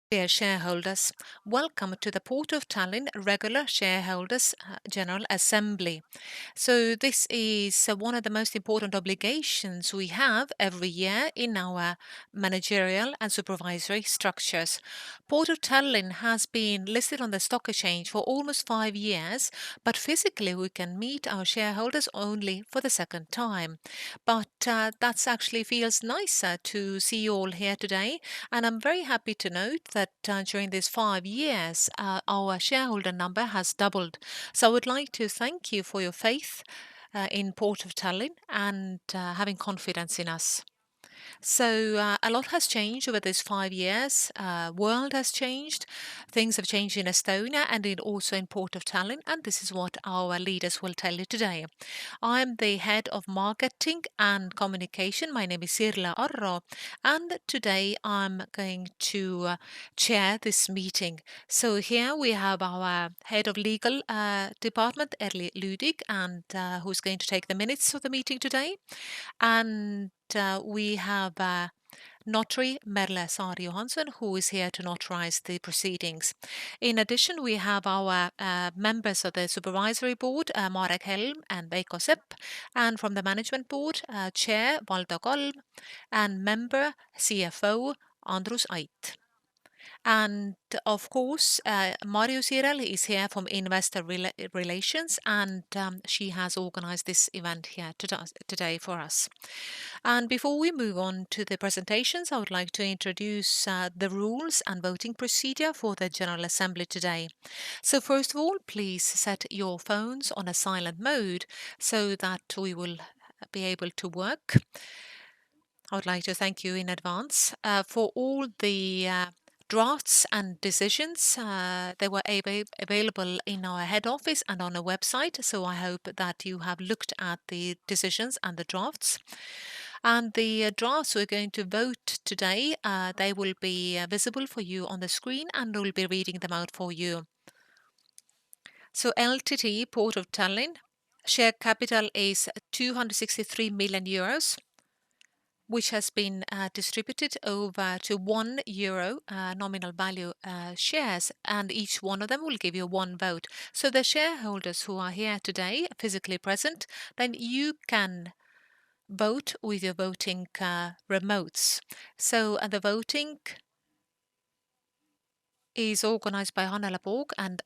Dear shareholders, welcome to the Port of Tallinn Regular Shareholders General Assembly. So this is one of the most important obligations we have every year in our managerial and supervisory structures. Port of Tallinn has been listed on the stock exchange for almost 5 years, but physically we can meet our shareholders only for the second time. But that actually feels nicer to see you all here today, and I'm very happy to note that during these 5 years, our shareholder number has doubled. So I would like to thank you for your faith in Port of Tallinn and having confidence in us. So a lot has changed over these 5 years. World has changed. Things have changed in Estonia and also in Port of Tallinn, and this is what our leaders will tell you today. I'm the head of marketing and communication. My name is Sirle Arro, and today I'm going to chair this meeting. So here we have our head of legal department, Erli Lüdig, and who's going to take the minutes of the meeting today. And we have Notary Merle Saar Johansson, who is here to notarize the proceedings. In addition, we have our members of the supervisory board, Marek Helm and Veiko Sepp, and from the management board, Chair Valdo Kalm, and member CFO Andrus Ait. And of course, Marju Sirel is here from Investor Relations, and she has organized this event here today for us. And before we move on to the presentations, I would like to introduce the rules and voting procedure for the General Assembly today. So first of all, please set your phones on a silent mode so that we will be able to work. I would like to thank you in advance for all the drafts and decisions. They were available in our head office and on a website, so I hope that you have looked at the decisions and the drafts. And the drafts we're going to vote today, they will be visible for you on the screen, and we'll be reading them out for you. So LTT Port of Tallinn share capital is 263 million euros, which has been distributed over to €1 nominal value shares, and each one of them will give you one vote. So the shareholders who are here today, physically present, then you can vote with your voting remotes. So the voting is organized by Hannele Poog and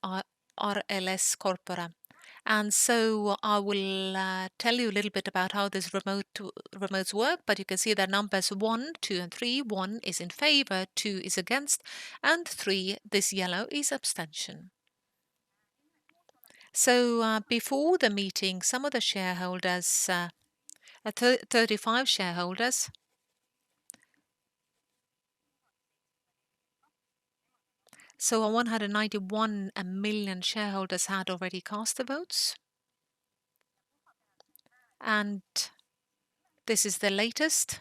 RLS Corpora. And so I will tell you a little bit about how this remotes work, but you can see that numbers 1, 2, and 3. 1 is in favor, 2 is against, and 3, this yellow, is abstention. So before the meeting, some of the shareholders, 35 shareholders, so 191 million shareholders had already cast the votes. And this is the latest.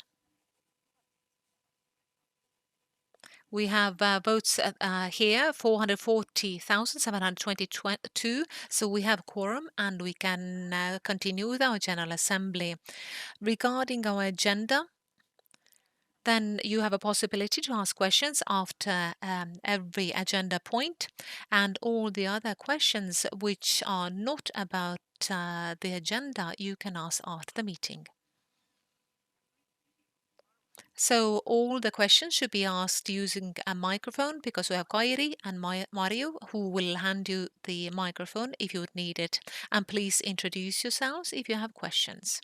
We have votes here, 440,722. So we have quorum and we can continue with our General Assembly. Regarding our agenda, then you have a possibility to ask questions after every agenda point, and all the other questions which are not about the agenda you can ask after the meeting. So all the questions should be asked using a microphone, because we have Kairi and Mario who will hand you the microphone if you would need it. And please introduce yourselves if you have questions.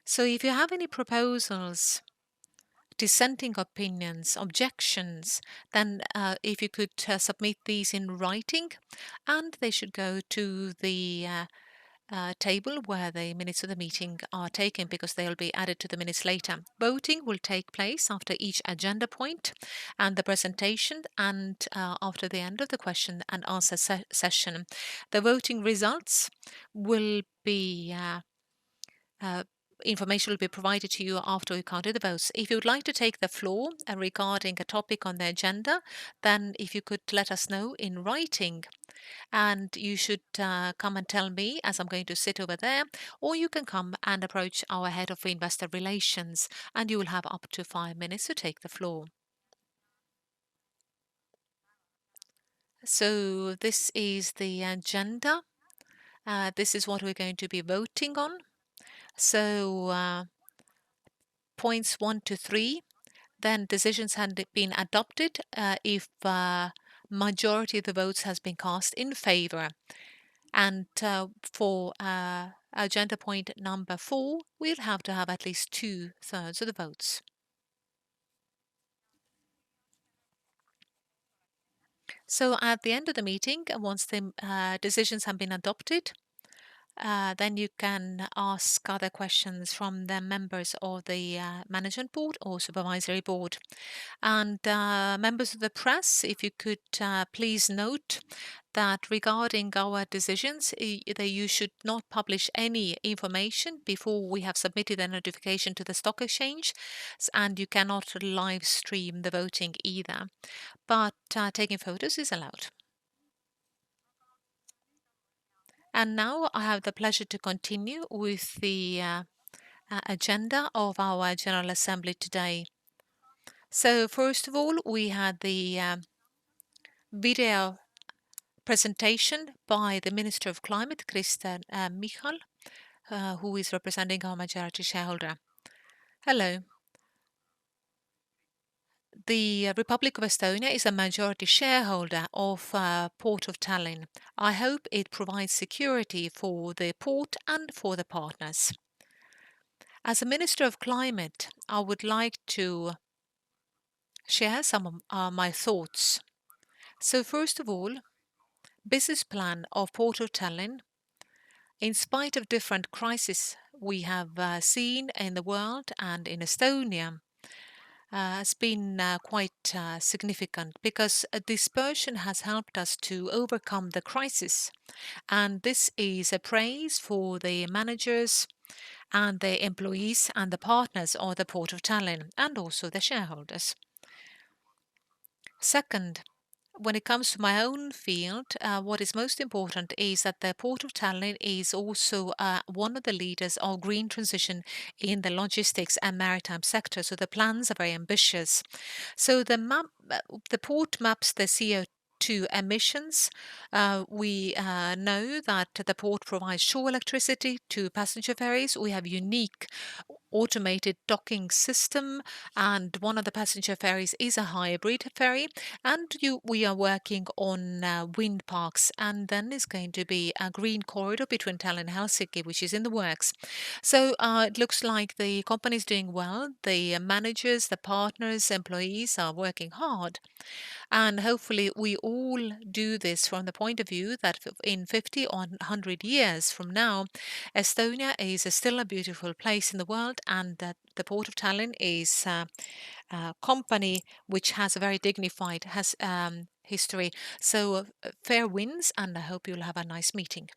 So if you have any proposals, dissenting opinions, objections, then if you could submit these in writing, and they should go to the table where the minutes of the meeting are taken, because they'll be added to the minutes later. Voting will take place after each agenda point and the presentation, and after the end of the question and answer session. The voting results will be information will be provided to you after we counted the votes. If you would like to take the floor regarding a topic on the agenda, then if you could let us know in writing, and you should come and tell me, as I'm going to sit over there, or you can come and approach our head of investor relations, and you will have up to 5 minutes to take the floor. So this is the agenda. This is what we're going to be voting on. So points 1 to 3, then decisions had been adopted if majority of the votes has been cast in favor. And for agenda point number 4, we'll have to have at least 2/3 of the votes. So at the end of the meeting, once the decisions have been adopted, then you can ask other questions from the members of the management board or supervisory board. And members of the press, if you could please note that regarding our decisions, that you should not publish any information before we have submitted a notification to the stock exchange, and you cannot live stream the voting either. But taking photos is allowed. And now I have the pleasure to continue with the agenda of our General Assembly today. So first of all, we had the video presentation by the Minister of Climate, Kristen Michal, who is representing our majority shareholder. Hello. The Republic of Estonia is a majority shareholder of Port of Tallinn. I hope it provides security for the port and for the partners. As a Minister of Climate, I would like to share some of my thoughts. So first of all, business plan of Port of Tallinn. In spite of different crises we have seen in the world and in Estonia, has been quite significant because dispersion has helped us to overcome the crisis. And this is a praise for the managers and the employees and the partners of the Port of Tallinn and also the shareholders. Second, when it comes to my own field, what is most important is that the Port of Tallinn is also one of the leaders of green transition in the logistics and maritime sector. So the plans are very ambitious. So the port maps the CO2 emissions. We know that the port provides shore electricity to passenger ferries. We have unique automated docking system, and one of the passenger ferries is a hybrid ferry. And we are working on wind parks, and then is going to be a green corridor between Tallinn and Helsinki, which is in the works. So it looks like the company is doing well. The managers, the partners, employees are working hard. And hopefully we all do this from the point of view that in 50 or 100 years from now, Estonia is still a beautiful place in the world, and that the Port of Tallinn is a company which has a very dignified history. So fair winds, and I hope you'll have a nice meeting.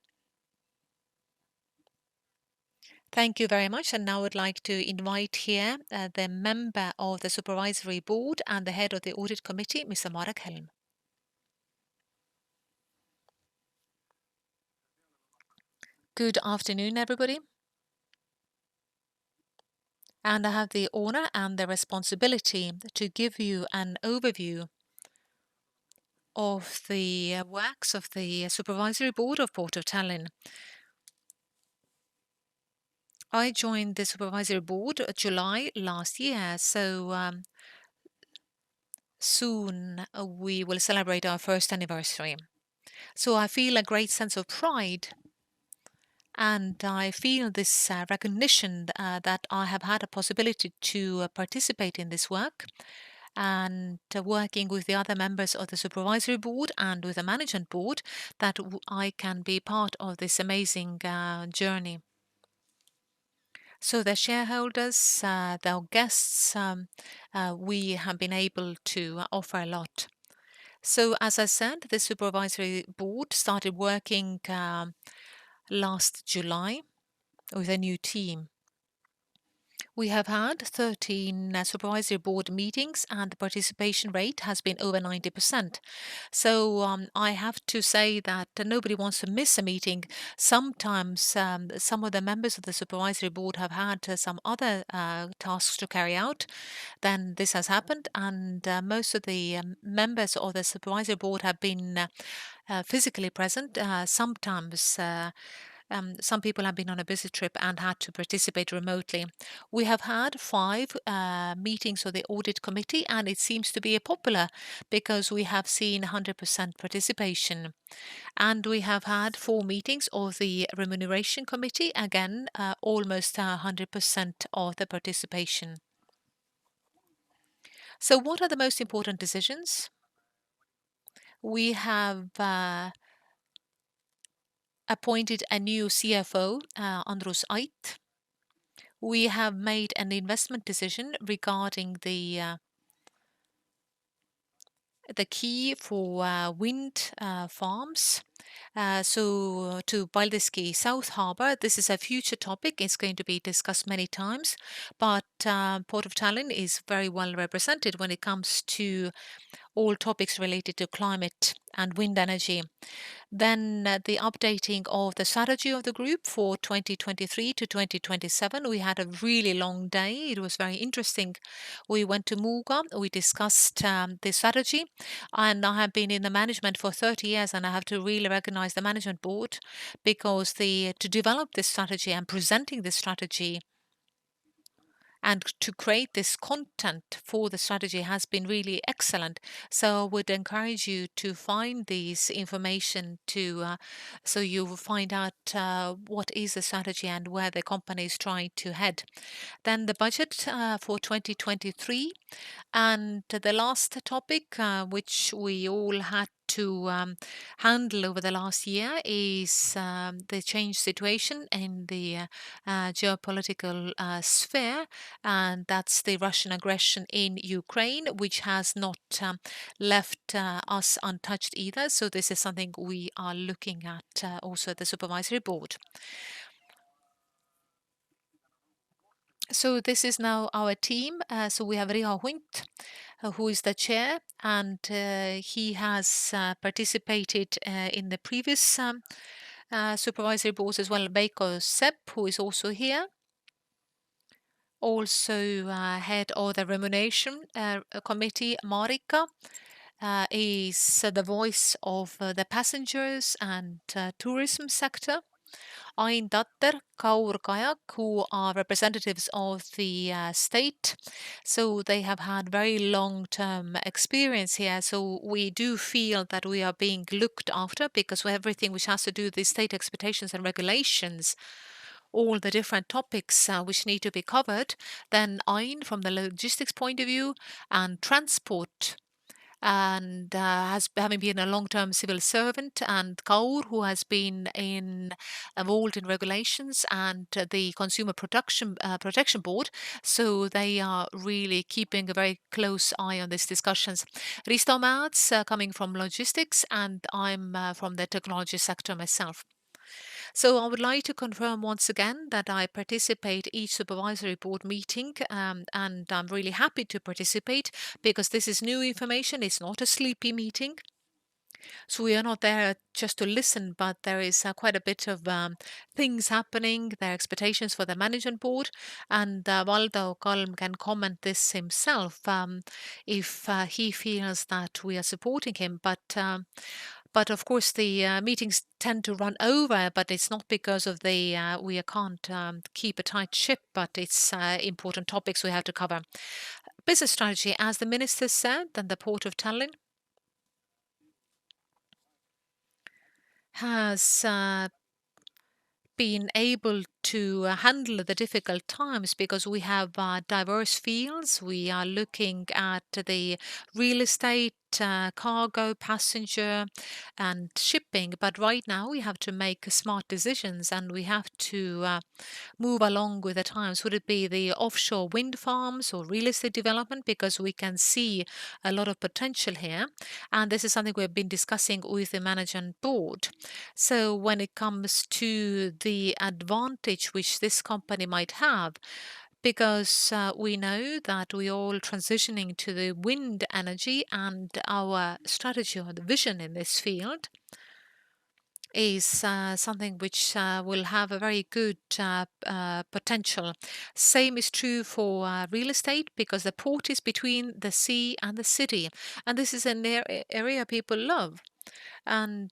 Thank you very much. And now I would like to invite here the member of the Supervisory Board and the head of the Audit Committee, Mr. Marek Helm. Good afternoon, everybody. And I have the honor and the responsibility to give you an overview of the works of the Supervisory Board of Port of Tallinn. I joined the Supervisory Board July last year, so soon we will celebrate our first anniversary. So I feel a great sense of pride, and I feel this recognition that I have had a possibility to participate in this work and working with the other members of the Supervisory Board and with the Management Board, that I can be part of this amazing journey. So the shareholders, the guests, we have been able to offer a lot. So as I said, the Supervisory Board started working last July with a new team. We have had 13 supervisory board meetings and the participation rate has been over 90%. So I have to say that nobody wants to miss a meeting. Sometimes some of the members of the supervisory board have had some other tasks to carry out. Then this has happened, and most of the members of the supervisory board have been physically present. Sometimes some people have been on a busy trip and had to participate remotely. We have had 5 meetings of the audit committee, and it seems to be popular because we have seen 100% participation. And we have had 4 meetings of the remuneration committee, again, almost 100% of the participation. So what are the most important decisions? We have appointed a new CFO, Andrus Ait. We have made an investment decision regarding the key for wind farms. So to Paldiski South Harbour, this is a future topic. It's going to be discussed many times, but Port of Tallinn is very well represented when it comes to all topics related to climate and wind energy. Then the updating of the strategy of the group for 2023 to 2027. We had a really long day. It was very interesting. We went to Muuga. We discussed the strategy. And I have been in the management for 30 years, and I have to really recognize the management board because to develop this strategy and presenting this strategy and to create this content for the strategy has been really excellent. So I would encourage you to find this information so you will find out what is the strategy and where the company is trying to head. Then the budget for 2023. And the last topic, which we all had to handle over the last year, is the changed situation in the geopolitical sphere, and that's the Russian aggression in Ukraine, which has not left us untouched either. So this is something we are looking at also at the supervisory board. So this is now our team. So we have Riho Hunt, who is the chair, and he has participated in the previous supervisory boards as well. Veiko Sepp, who is also here. Also head of the remuneration committee, Marika, is the voice of the passengers and tourism sector. Ain Tatter, Kaur Kajak, who are representatives of the state. So they have had very long-term experience here. So we do feel that we are being looked after because everything which has to do with the state expectations and regulations, all the different topics which need to be covered, then Ain from the logistics point of view and transport and having been a long-term civil servant, and Kaur, who has been involved in regulations and the Consumer Protection Board. So they are really keeping a very close eye on these discussions. Risto Mäets coming from logistics, and I'm from the technology sector myself. So I would like to confirm once again that I participate each supervisory board meeting, and I'm really happy to participate because this is new information. It's not a sleepy meeting. So we are not there just to listen, but there is quite a bit of things happening, their expectations for the management board, and Valdo Kalm can comment this himself if he feels that we are supporting him. But of course, the meetings tend to run over, but it's not because of the we can't keep a tight ship, but it's important topics we have to cover. Business strategy, as the minister said, then the Port of Tallinn has been able to handle the difficult times because we have diverse fields. We are looking at the real estate, cargo, passenger, and shipping. But right now we have to make smart decisions and we have to move along with the times. Would it be the offshore wind farms or real estate development? Because we can see a lot of potential here. And this is something we've been discussing with the management board. So when it comes to the advantage which this company might have, because we know that we all transitioning to the wind energy, and our strategy or the vision in this field is something which will have a very good potential. Same is true for real estate, because the port is between the sea and the city, and this is an area people love. And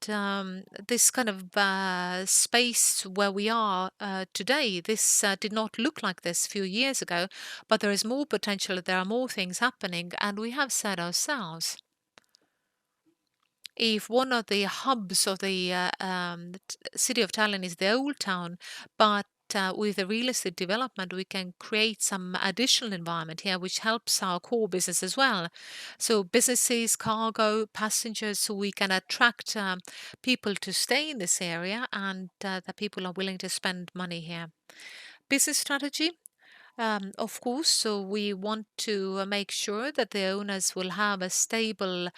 this kind of space where we are today, this did not look like this a few years ago, but there is more potential, there are more things happening, and we have said ourselves, if one of the hubs of the city of Tallinn is the old town, but with the real estate development, we can create some additional environment here, which helps our core business as well. So businesses, cargo, passengers, so we can attract people to stay in this area, and that people are willing to spend money here. Business strategy. Of course, so we want to make sure that the owners will have a stable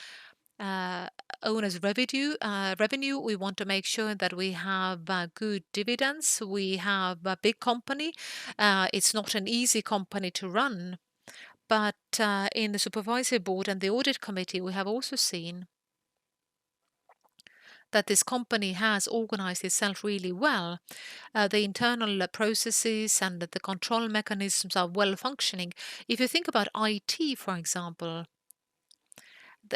uh, owners revenue. We want to make sure that we have good dividends. We have a big company. It's not an easy company to run, but in the supervisory board and the audit committee, we have also seen that this company has organized itself really well. The internal processes and the control mechanisms are well functioning. If you think about IT, for example,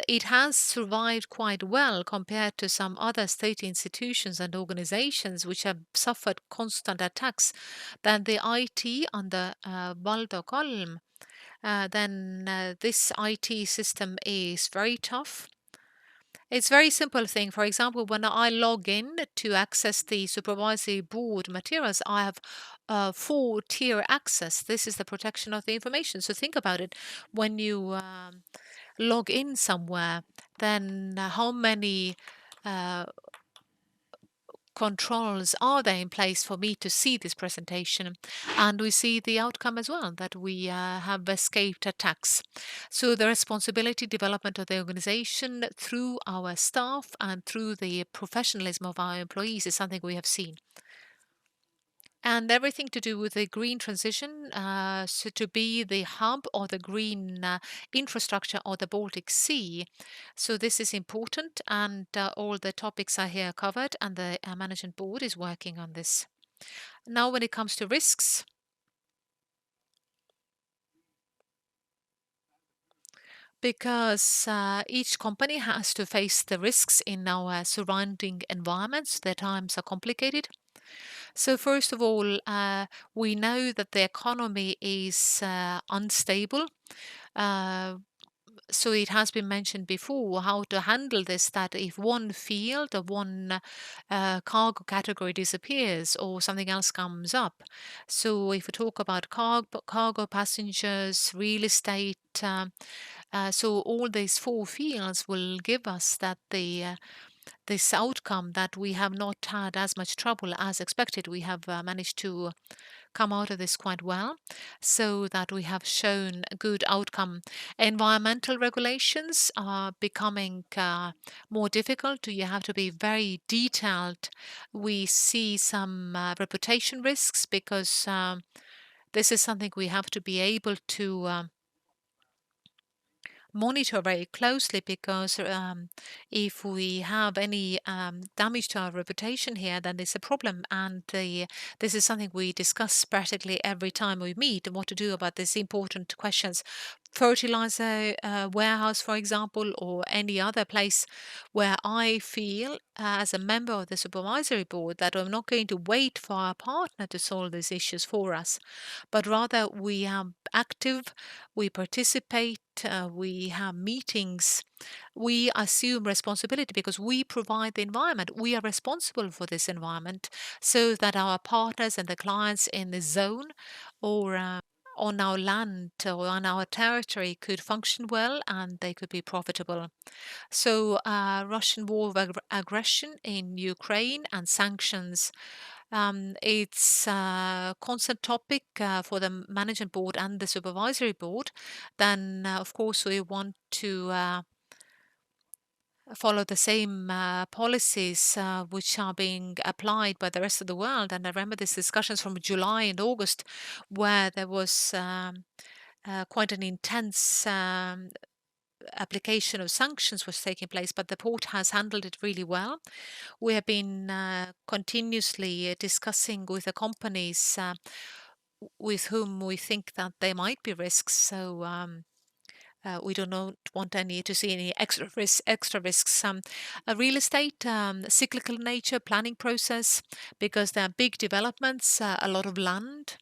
it has survived quite well compared to some other state institutions and organizations which have suffered constant attacks. Then the IT under Valdo Kalm, then this IT system is very tough. It's very simple thing. For example, when I log in to access the supervisory board materials, I have 4-tier access. This is the protection of the information. So think about it. When you log in somewhere, then how many uh, controls are there in place for me to see this presentation? And we see the outcome as well, that we have escaped attacks. So the responsibility development of the organization through our staff and through the professionalism of our employees is something we have seen. And everything to do with the green transition, so to be the hub or the green infrastructure of the Baltic Sea. So this is important, and all the topics are here covered, and the management board is working on this. Now, when it comes to risks, because each company has to face the risks in our surrounding environments, their times are complicated. So first of all, we know that the economy is unstable. Uh, so it has been mentioned before how to handle this, that if one field or one cargo category disappears or something else comes up. So if we talk about cargo passengers, real estate, so all these 4 fields will give us that this outcome, that we have not had as much trouble as expected. We have managed to come out of this quite well, so that we have shown a good outcome. Environmental regulations are becoming more difficult. You have to be very detailed. We see some reputation risks, because this is something we have to be able to monitor very closely, because if we have any damage to our reputation here, then there's a problem. And this is something we discuss practically every time we meet, what to do about these important questions. Fertilizer warehouse, for example, or any other place where I feel as a member of the supervisory board that I'm not going to wait for our partner to solve these issues for us, but rather we are active, we participate, we have meetings, we assume responsibility because we provide the environment. We are responsible for this environment, so that our partners and the clients in the zone, or on our land or on our territory, could function well and they could be profitable. So Russian war of aggression in Ukraine and sanctions, it's a constant topic for the management board and the supervisory board. Then, of course, we want to follow the same policies which are being applied by the rest of the world. And I remember these discussions from July and August where there was quite an intense application of sanctions was taking place, but the port has handled it really well. We have been continuously discussing with the companies with whom we think that there might be risks. So we do not want to see any extra risks. Real estate, cyclical nature, planning process, because there are big developments, a lot of land.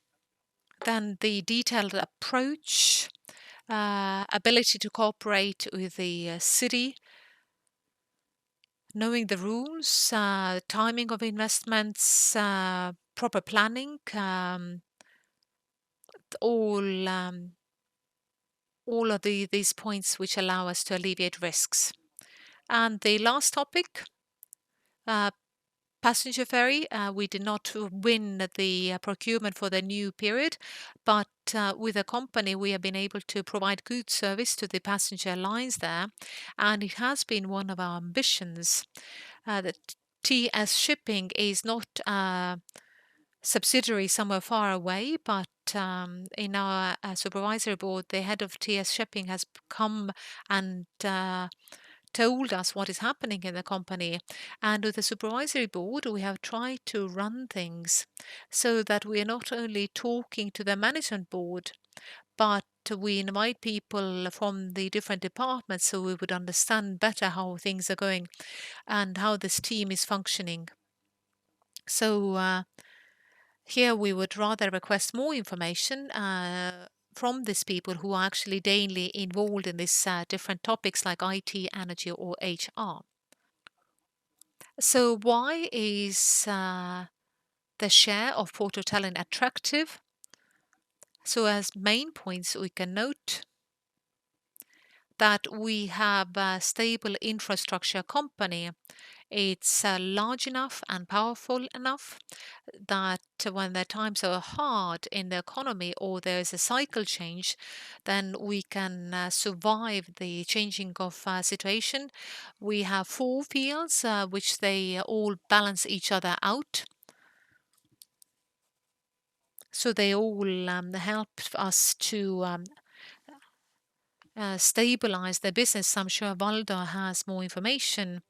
Then the detailed approach, ability to cooperate with the city, knowing the rules, timing of investments, proper planning, all all of these points which allow us to alleviate risks. And the last topic, uh, passenger ferry, we did not win the procurement for the new period, but with a company we have been able to provide good service to the passenger lines there, and it has been one of our ambitions. That TS Shipping is not a subsidiary somewhere far away, but in our supervisory board, the head of TS Shipping has come and told us what is happening in the company. And with the supervisory board, we have tried to run things so that we are not only talking to the management board, but we invite people from the different departments so we would understand better how things are going and how this team is functioning. So here we would rather request more information from these people who are actually daily involved in these different topics like IT, energy, or HR. So why is the share of Port of Tallinn attractive? So as main points, we can note that we have a stable infrastructure company. It's large enough and powerful enough that when the times are hard in the economy or there's a cycle change, then we can survive the changing of situation. We have 4 fields which they all balance each other out. So they all help us to stabilize the business. I'm sure Valdo has more information.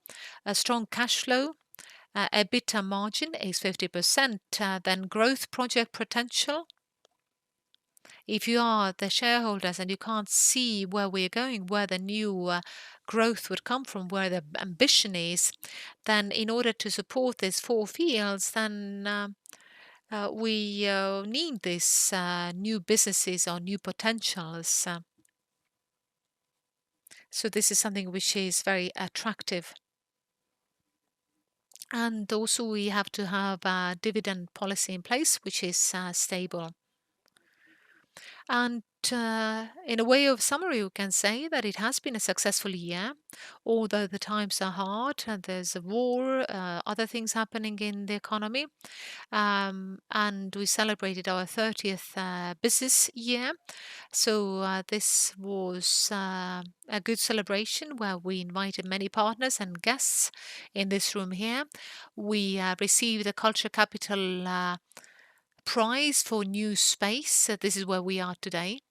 A strong cash flow, EBITDA margin is 50%, then growth project potential. If you are the shareholders and you can't see where we're going, where the new growth would come from, where the ambition is, then in order to support these 4 fields, then we need these new businesses or new potentials. So this is something which is very attractive. And also we have to have a dividend policy in place, which is stable. And in a way of summary, we can say that it has been a successful year, although the times are hard and there's a war, other things happening in the economy. And we celebrated our 30th business year. So this was a good celebration where we invited many partners and guests in this room here. We received a Culture Capital prize for new space. This is where we are today.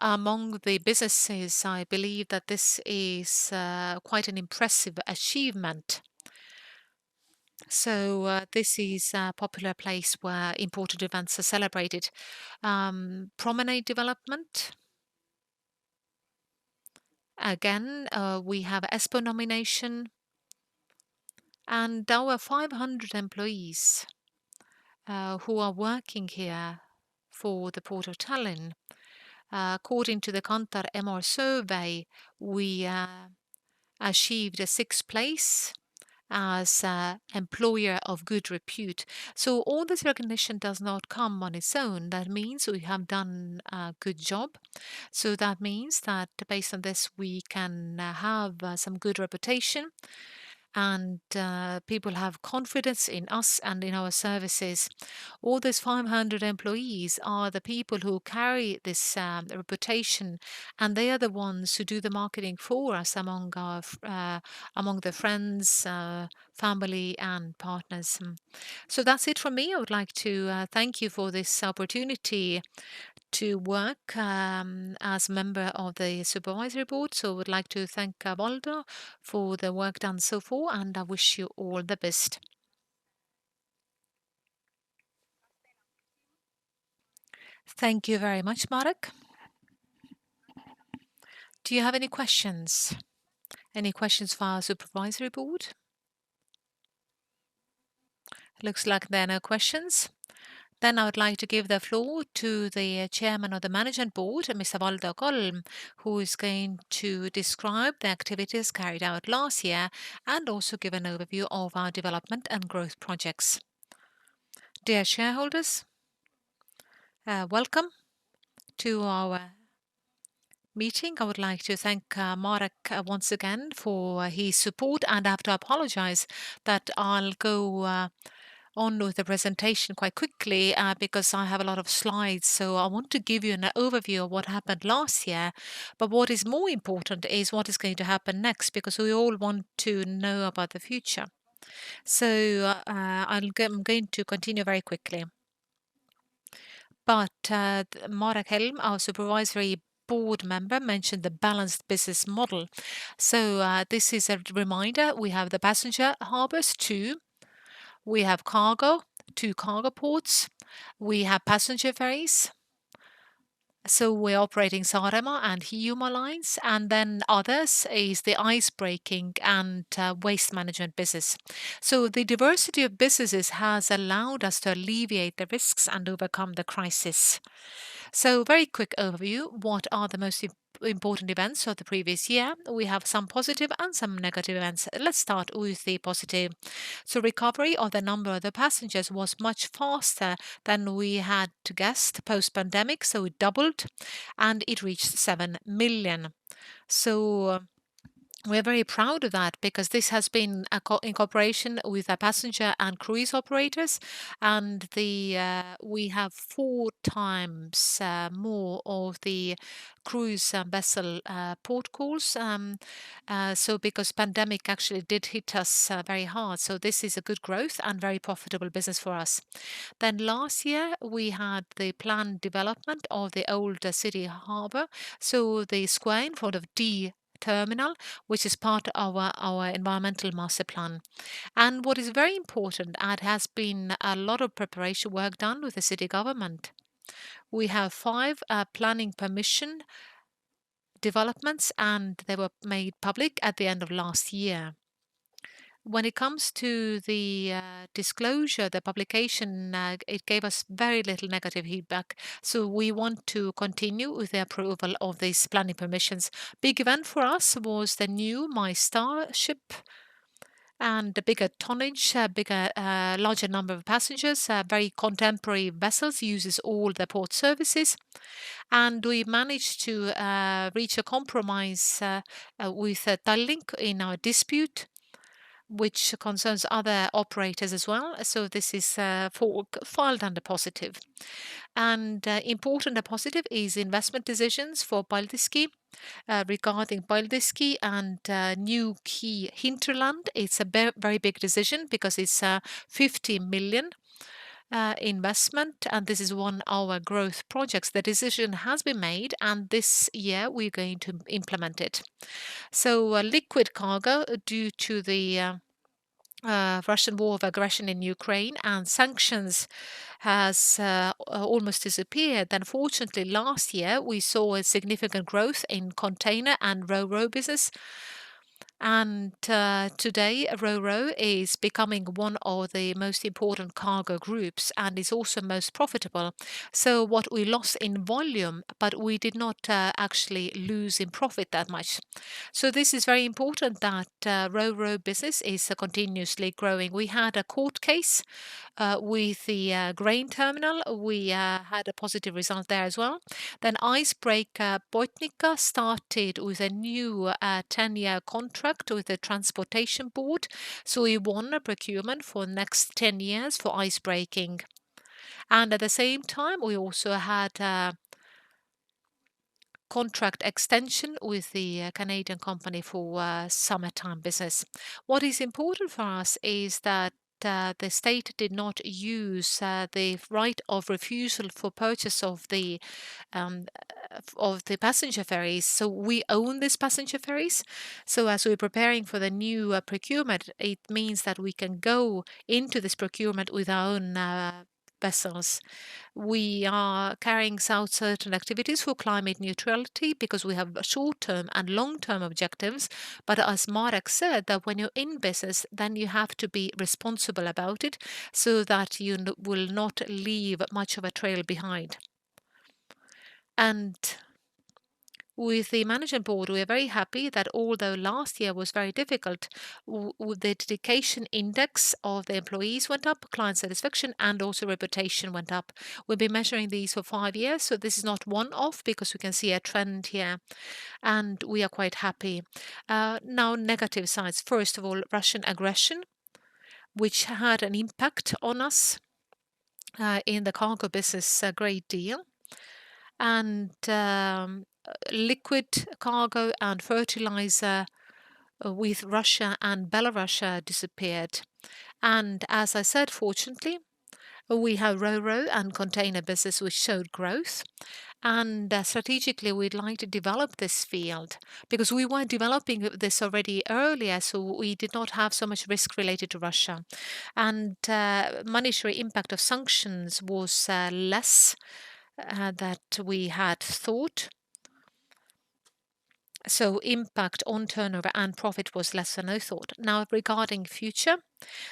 Among the businesses, I believe that this is quite an impressive achievement. So this is a popular place where important events are celebrated. Promenade development. Again, we have ESPO nomination. And our 500 employees who are working here for the Port of Tallinn, according to the Kantar MR survey, we achieved a 6th place as employer of good repute. So all this recognition does not come on its own. That means we have done a good job. So that means that based on this, we can have some good reputation. and people have confidence in us and in our services. All those 500 employees are the people who carry this reputation, and they are the ones who do the marketing for us among the friends, family, and partners. So that's it from me. I would like to thank you for this opportunity to work as a member of the supervisory board. So I would like to thank Valdo for the work done so far, and I wish you all the best. Thank you very much, Marek. Do you have any questions? Any questions for our supervisory board? Looks like there are no questions. Then I would like to give the floor to the chairman of the management board, Mr. Valdo Kalm, who is going to describe the activities carried out last year and also give an overview of our development and growth projects. Dear shareholders, welcome to our meeting. I would like to thank Marek once again for his support, and I have to apologize that I'll go on with the presentation quite quickly because I have a lot of slides. So I want to give you an overview of what happened last year. But what is more important is what is going to happen next, because we all want to know about the future. So I'm going to continue very quickly. But Marek Helm, our supervisory board member, mentioned the balanced business model. So this is a reminder. We have the passenger harbors, two. We have cargo, two cargo ports. We have passenger ferries. So we're operating Saaremaa and Hiiumaa lines, and then others is the ice breaking and waste management business. So the diversity of businesses has allowed us to alleviate the risks and overcome the crisis. So very quick overview. What are the most important events of the previous year? We have some positive and some negative events. Let's start with the positive. So recovery of the number of the passengers was much faster than we had guessed post-pandemic, so it doubled and it reached 7 million. So we're very proud of that because this has been in cooperation with the passenger and cruise operators, and we have 4 times more of the cruise vessel port calls. So because pandemic actually did hit us very hard, so this is a good growth and very profitable business for us. Then last year we had the planned development of the Old City Harbour, so the square in front of D terminal, which is part of our environmental master plan. And what is very important, and has been a lot of preparation work done with the city government. We have 5 planning permission developments, and they were made public at the end of last year. When it comes to the disclosure, the publication, it gave us very little negative feedback. So we want to continue with the approval of these planning permissions. Big event for us was the new My Star ship and the bigger tonnage, larger number of passengers, very contemporary vessels, uses all the port services. And we managed to reach a compromise with Tallink in our dispute, which concerns other operators as well. So this is filed under positive. And important and positive is investment decisions for Paldiski. Regarding Paldiski and new key hinterland, it's a very big decision because it's 50 million investment, and this is one of our growth projects. The decision has been made, and this year we're going to implement it. So liquid cargo, due to the Russian war of aggression in Ukraine and sanctions has almost disappeared. Unfortunately, last year we saw a significant growth in container and ro-ro business. And today, ro-ro is becoming one of the most important cargo groups and is also most profitable. So what we lost in volume, but we did not actually lose in profit that much. So this is very important that ro-ro business is continuously growing. We had a court case with the grain terminal. We had a positive result there as well. Then Icebreaker Botnica started with a new 10-year contract contract with the Transportation Board. So we won a procurement for next 10 years for ice breaking. And at the same time, we also had a contract extension with the Canadian company for summertime business. What is important for us is that the state did not use the right of refusal for purchase um, of the passenger ferries. So we own these passenger ferries. So as we're preparing for the new procurement, it means that we can go into this procurement with our own vessels. We are carrying out certain activities for climate neutrality because we have short-term and long-term objectives. But as Marek said, that when you're in business, then you have to be responsible about it so that you will not leave much of a trail behind. And with the management board, we are very happy that although last year was very difficult, the dedication index of the employees went up, client satisfaction and also reputation went up. We've been measuring these for 5 years, so this is not one-off because we can see a trend here and we are quite happy. Now, negative sides. First of all, Russian aggression, which had an impact on us in the cargo business a great deal. And liquid cargo and fertilizer with Russia and Belarus disappeared. And as I said, fortunately, we have ro-ro and container business which showed growth. And strategically, we'd like to develop this field because we were developing this already earlier, so we did not have so much risk related to Russia. And monetary impact of sanctions was less that we had thought. So impact on turnover and profit was less than I thought. Now regarding future,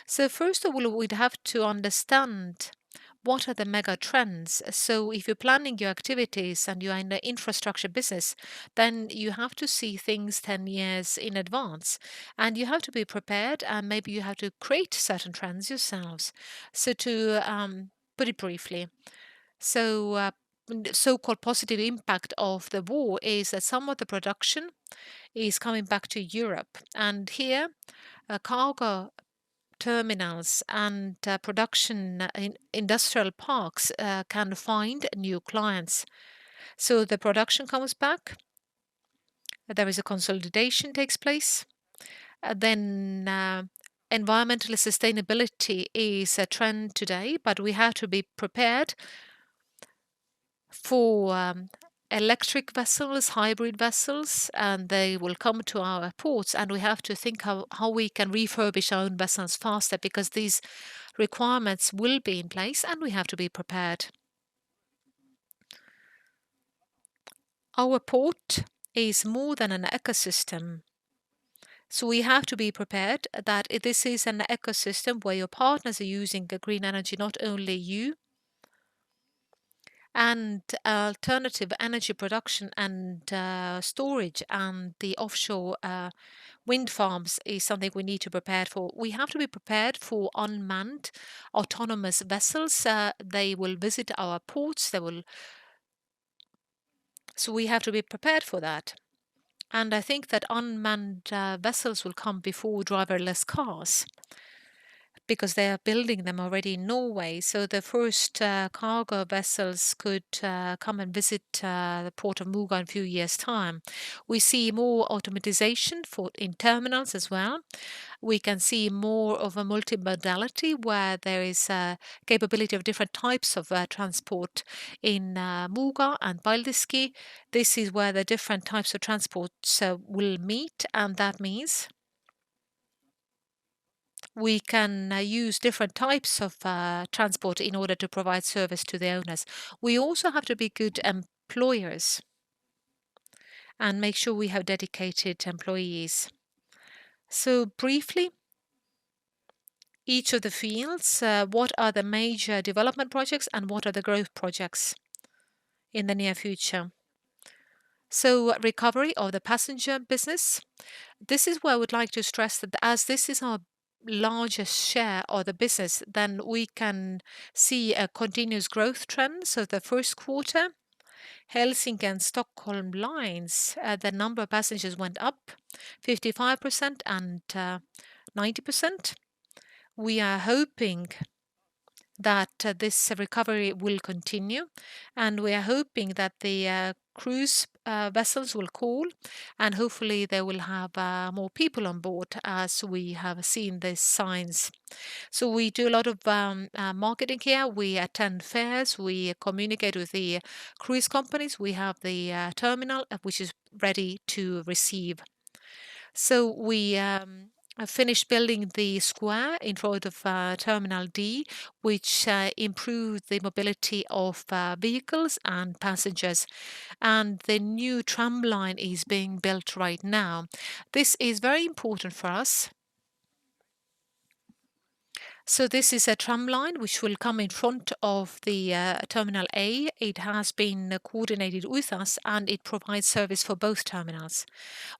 so first of all, we'd have to understand what are the mega trends. So if you're planning your activities and you're in the infrastructure business, then you have to see things 10 years in advance and you have to be prepared and maybe you have to create certain trends yourselves. So to put it briefly, so so-called positive impact of the war is that some of the production is coming back to Europe. And here, cargo terminals and production in industrial parks can find new clients. So the production comes back, there is a consolidation takes place, then environmental sustainability is a trend today, but we have to be prepared for electric vessels, hybrid vessels, and they will come to our ports. And we have to think how we can refurbish our own vessels faster because these requirements will be in place and we have to be prepared. Our port is more than an ecosystem. So we have to be prepared that this is an ecosystem where your partners are using green energy, not only you, and alternative energy production and storage and the offshore wind farms is something we need to prepare for. We have to be prepared for unmanned autonomous vessels. They will visit our ports. So we have to be prepared for that. And I think that unmanned vessels will come before driverless cars, because they are building them already in Norway. So the first cargo vessels could come and visit the port of Muuga in a few years' time. We see more automatization in terminals as well. We can see more of a multimodality where there is a capability of different types of transport in Muuga and Paldiski. This is where the different types of transports will meet, and that means we can use different types of transport in order to provide service to the owners. We also have to be good employers and make sure we have dedicated employees. So briefly, each of the fields, what are the major development projects and what are the growth projects in the near future? So recovery of the passenger business. This is where I would like to stress that as this is our largest share of the business, then we can see a continuous growth trend. So the first quarter, Helsinki and Stockholm lines, the number of passengers went up 55% and 90%. We are hoping that this recovery will continue, and we are hoping that the cruise vessels will cool, and hopefully they will have more people on board, as we have seen the signs. So we do a lot of marketing here. We attend fairs. We communicate with the cruise companies. We have the terminal, which is ready to receive. So we finished building the square in front of Terminal D, which improved the mobility of vehicles and passengers. And the new tram line is being built right now. This is very important for us. So this is a tram line which will come in front of the Terminal A. It has been coordinated with us, and it provides service for both terminals.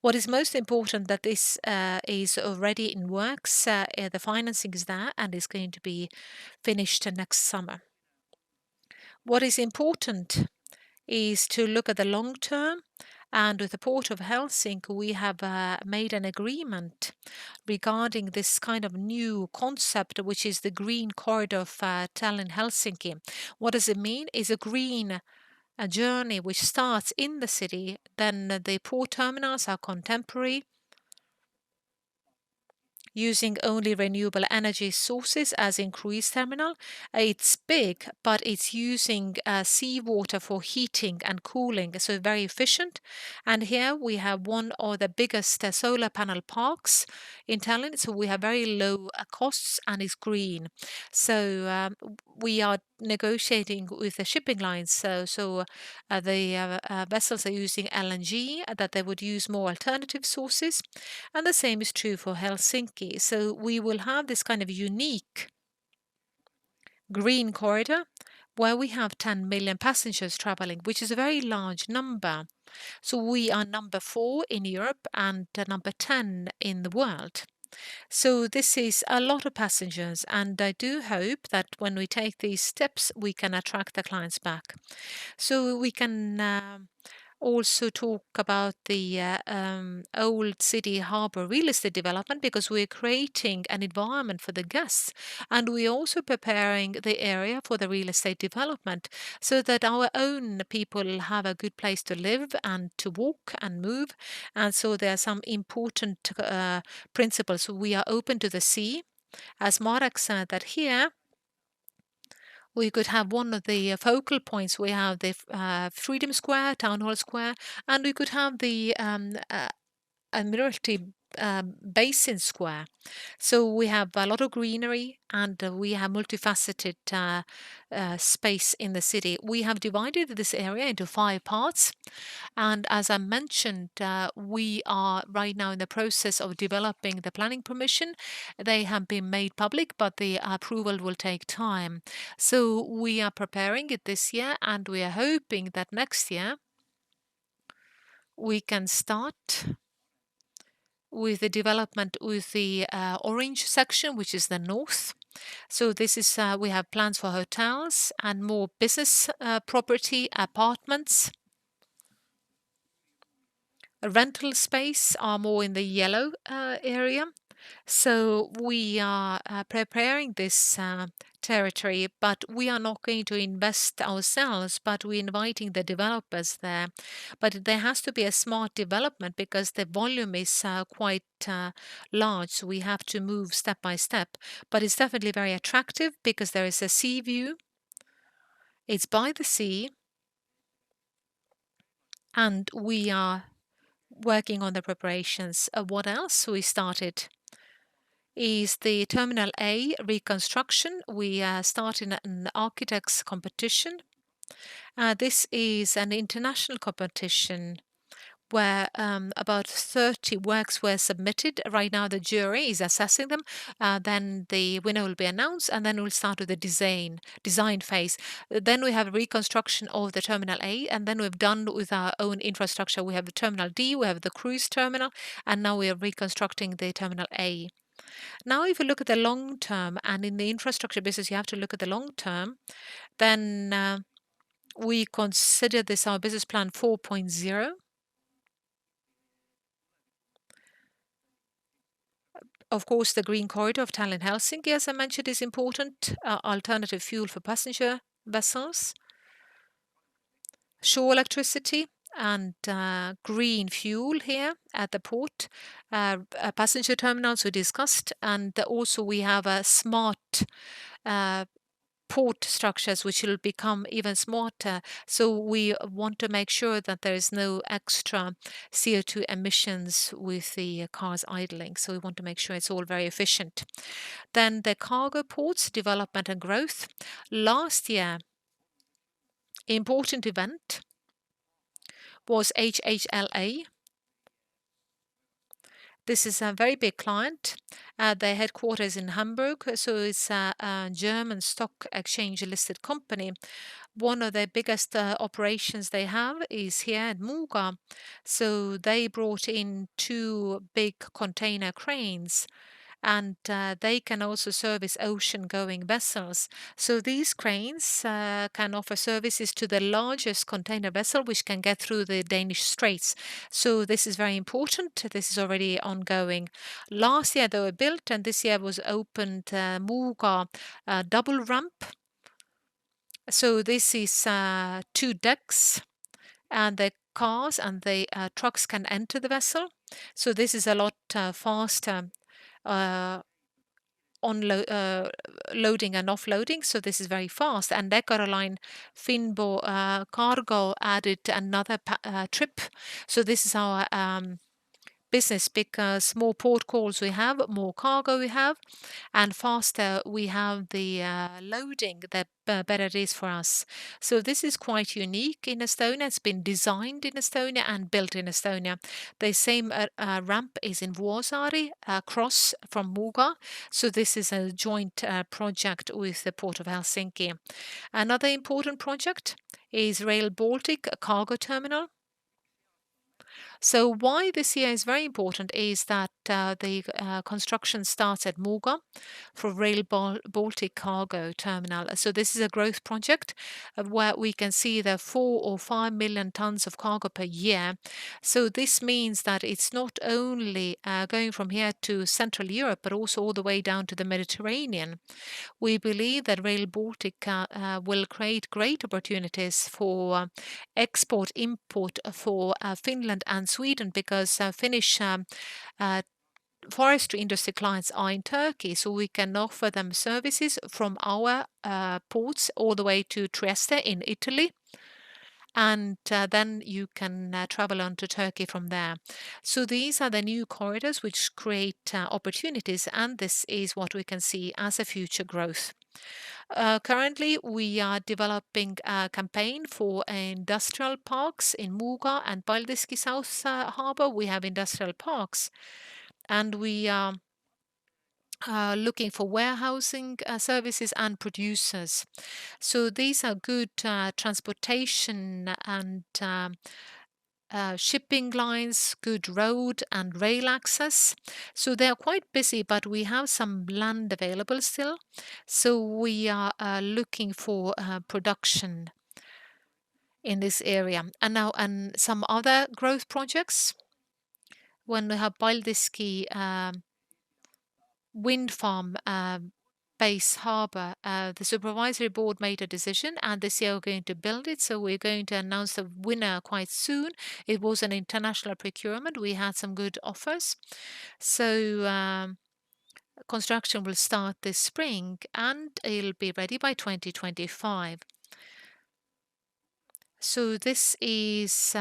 What is most important that this is already in works. The financing is there and is going to be finished next summer. What is important is to look at the long term. And with the Port of Helsinki, we have made an agreement regarding this kind of new concept, which is the green corridor of Tallinn-Helsinki. What does it mean? It's a green journey which starts in the city, then the port terminals are contemporary, using only renewable energy sources as in cruise terminal. It's big, but it's using seawater for heating and cooling, so very efficient. And here we have one of the biggest solar panel parks in Tallinn, so we have very low costs and it's green. So we are negotiating with the shipping lines, so the vessels are using LNG, that they would use more alternative sources, and the same is true for Helsinki. So we will have this kind of unique green corridor where we have 10 million passengers traveling, which is a very large number. So we are number 4 in Europe and number 10 in the world. So this is a lot of passengers, and I do hope that when we take these steps, we can attract the clients back. So we can also talk about the Old City Harbour real estate development, because we're creating an environment for the guests, and we're also preparing the area for the real estate development so that our own people have a good place to live and to walk and move. And so there are some important principles. We are open to the sea. As Marek said, that here we could have one of the focal points. We have the Freedom Square, Town Hall Square, and we could have the Admiralty Basin Square. So we have a lot of greenery, and we have multifaceted space in the city. We have divided this area into 5 parts, and as I mentioned, we are right now in the process of developing the planning permission. They have been made public, but the approval will take time. So we are preparing it this year, and we are hoping that next year we can start with the development with the orange section, which is the north. So this is, we have plans for hotels and more business property, apartments. Rental space are more in the yellow area. So we are preparing this territory, but we are not going to invest ourselves, but we're inviting the developers there. But there has to be a smart development because the volume is quite large, so we have to move step by step. But it's definitely very attractive because there is a sea view. It's by the sea, and we are working on the preparations. What else we started is the Terminal A reconstruction. We started an architects competition. This is an international competition where about 30 works were submitted. Right now the jury is assessing them. Then the winner will be announced, and then we'll start with the design phase. Then we have reconstruction of the Terminal A, and then we've done with our own infrastructure. We have the Terminal D, we have the cruise terminal, and now we are reconstructing the Terminal A. Now, if you look at the long term, and in the infrastructure business, you have to look at the long term, then We consider this our business plan 4.0. Of course, the green corridor of Tallinn-Helsinki, as I mentioned, is important. Alternative fuel for passenger vessels, shore electricity, and green fuel here at the port, passenger terminals we discussed, and also we have a smart port structures which will become even smarter. So we want to make sure that there is no extra CO2 emissions with the cars idling. So we want to make sure it's all very efficient. Then the cargo ports development and growth. Last year, important event was HHLA. This is a very big client. Their headquarters in Hamburg, so it's a German stock exchange listed company. One of the biggest operations they have is here at Muuga. So they brought in 2 big container cranes, and they can also service ocean-going vessels. So these cranes can offer services to the largest container vessel which can get through the Danish Straits. So this is very important. This is already ongoing. Last year they were built, and this year was opened Muuga double ramp. So this is 2 decks, and the cars and the trucks can enter the vessel. So this is a lot faster loading and offloading, so this is very fast. And Eckerö Line Finbo Cargo added another trip. So this is our business, because more port calls we have, more cargo we have, and faster we have the loading, the better it is for us. So this is quite unique in Estonia. It's been designed in Estonia and built in Estonia. The same ramp is in Vuosaari, across from Muuga. So this is a joint project with the Port of Helsinki. Another important project is Rail Baltic cargo terminal. So why this year is very important is that the construction starts at Muuga for Rail Baltic cargo terminal. So this is a growth project where we can see the 4 or 5 million tons of cargo per year. So this means that it's not only going from here to Central Europe, but also all the way down to the Mediterranean. We believe that Rail Baltic will create great opportunities for export import for Finland and Sweden, because Finnish forestry industry clients are in Turkey, so we can offer them services from our ports all the way to Trieste in Italy. And then you can travel on to Turkey from there. So these are the new corridors which create opportunities, and this is what we can see as a future growth. Currently, we are developing a campaign for industrial parks in Muuga and Paldiski South Harbour. We have industrial parks, and we are looking for warehousing services and producers. So these are good transportation and shipping lines, good road and rail access. So they are quite busy, but we have some land available still. So we are looking for production in this area. And now, and some other growth projects. When we have Paldiski wind farm base harbour, the supervisory board made a decision, and this year we're going to build it. So we're going to announce the winner quite soon. It was an international procurement. We had some good offers. So construction will start this spring, and it'll be ready by 2025. So this is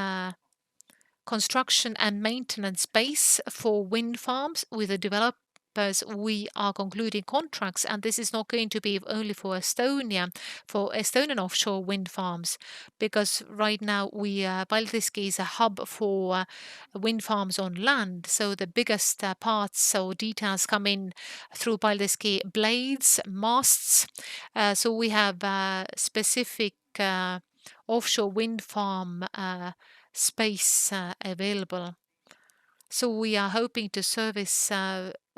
construction and maintenance base for wind farms with the developers. We are concluding contracts, and this is not going to be only for Estonia, for Estonian offshore wind farms, because right now Paldiski is a hub for wind farms on land. So the biggest parts or details come in through Paldiski blades, masts. So we have specific offshore wind farm space available. So we are hoping to service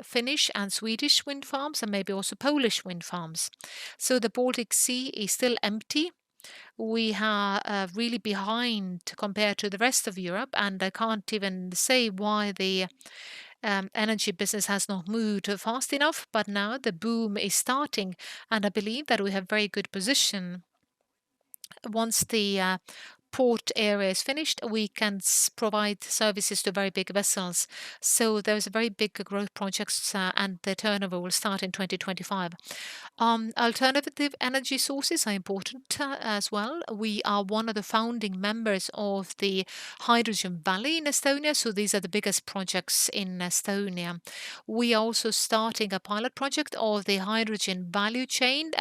Finnish and Swedish wind farms, and maybe also Polish wind farms. So the Baltic Sea is still empty. We are really behind compared to the rest of Europe, and I can't even say why the energy business has not moved fast enough, but now the boom is starting, and I believe that we have very good position. Once the port area is finished, we can provide services to very big vessels. So there's a very big growth projects, and the turnover will start in 2025. Alternative energy sources are important as well. We are one of the founding members of the Hydrogen Valley in Estonia, so these are the biggest projects in Estonia. We are also starting a pilot project of the hydrogen value chain,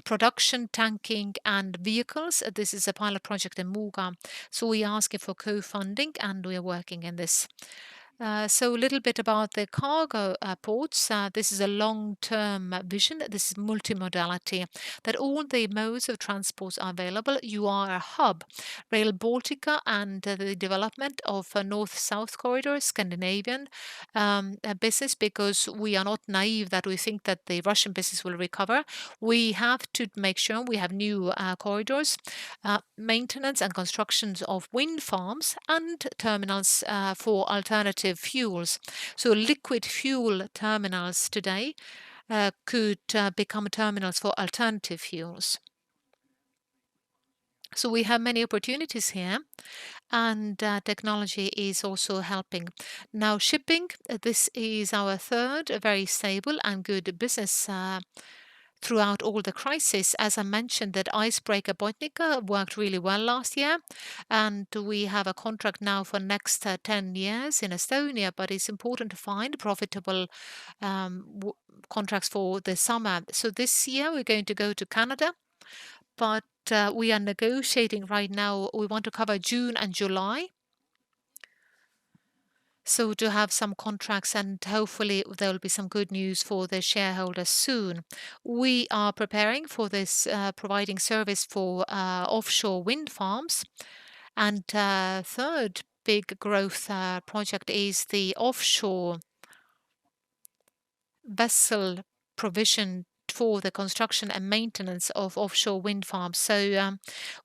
production, tanking, and vehicles. This is a pilot project in Muuga. So we are asking for co-funding, and we are working in this. So a little bit about the cargo ports. This is a long-term vision. This is multimodality, that all the modes of transport are available. You are a hub. Rail Baltica and the development of a north-south corridor, Scandinavian business, because we are not naive that we think that the Russian business will recover. We have to make sure we have new corridors, maintenance and constructions of wind farms, and terminals for alternative fuels. So liquid fuel terminals today could become terminals for alternative fuels. So we have many opportunities here, and technology is also helping. Now shipping, this is our third very stable and good business throughout all the crisis. As I mentioned, that icebreaker Botnica worked really well last year, and we have a contract now for next 10 years in Estonia, but it's important to find profitable contracts for the summer. So this year we're going to go to Canada, but we are negotiating right now. We want to cover June and July. So to have some contracts, and hopefully there will be some good news for the shareholders soon. We are preparing for this providing service for offshore wind farms. And third big growth project is the offshore vessel provision for the construction and maintenance of offshore wind farms. So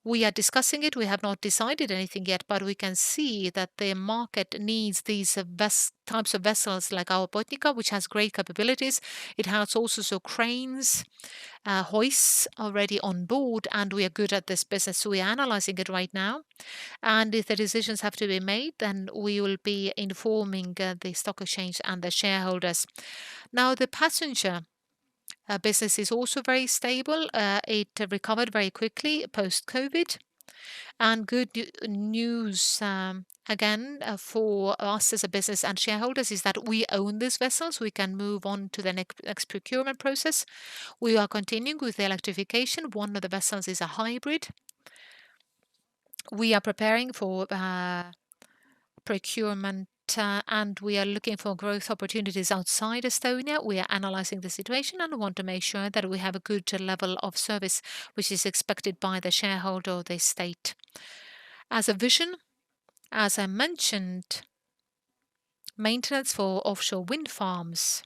we are discussing it. We have not decided anything yet, but we can see that the market needs these types of vessels like our Botnica, which has great capabilities. It has also so cranes, hoists already on board, and we are good at this business. So we are analyzing it right now. And if the decisions have to be made, then we will be informing the stock exchange and the shareholders. Now, the passenger business is also very stable. It recovered very quickly post-COVID. And good news again for us as a business and shareholders is that we own these vessels. We can move on to the next procurement process. We are continuing with the electrification. One of the vessels is a hybrid. We are preparing for procurement and we are looking for growth opportunities outside Estonia. We are analyzing the situation and want to make sure that we have a good level of service which is expected by the shareholder or the state. As a vision, as I mentioned, maintenance for offshore wind farms.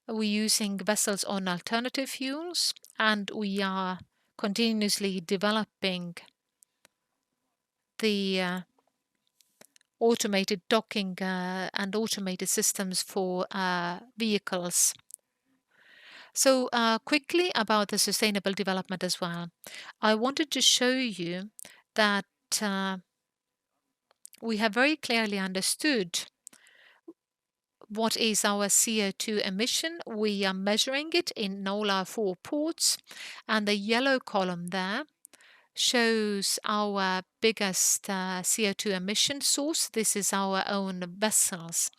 We're using vessels on alternative fuels, and we are continuously developing the automated docking and automated systems for vehicles. So quickly about the sustainable development as well. I wanted to show you that we have very clearly understood what is our CO2 emission. We are measuring it in all our 4 ports, and the yellow column there shows our biggest CO2 emission source. This is our own vessels.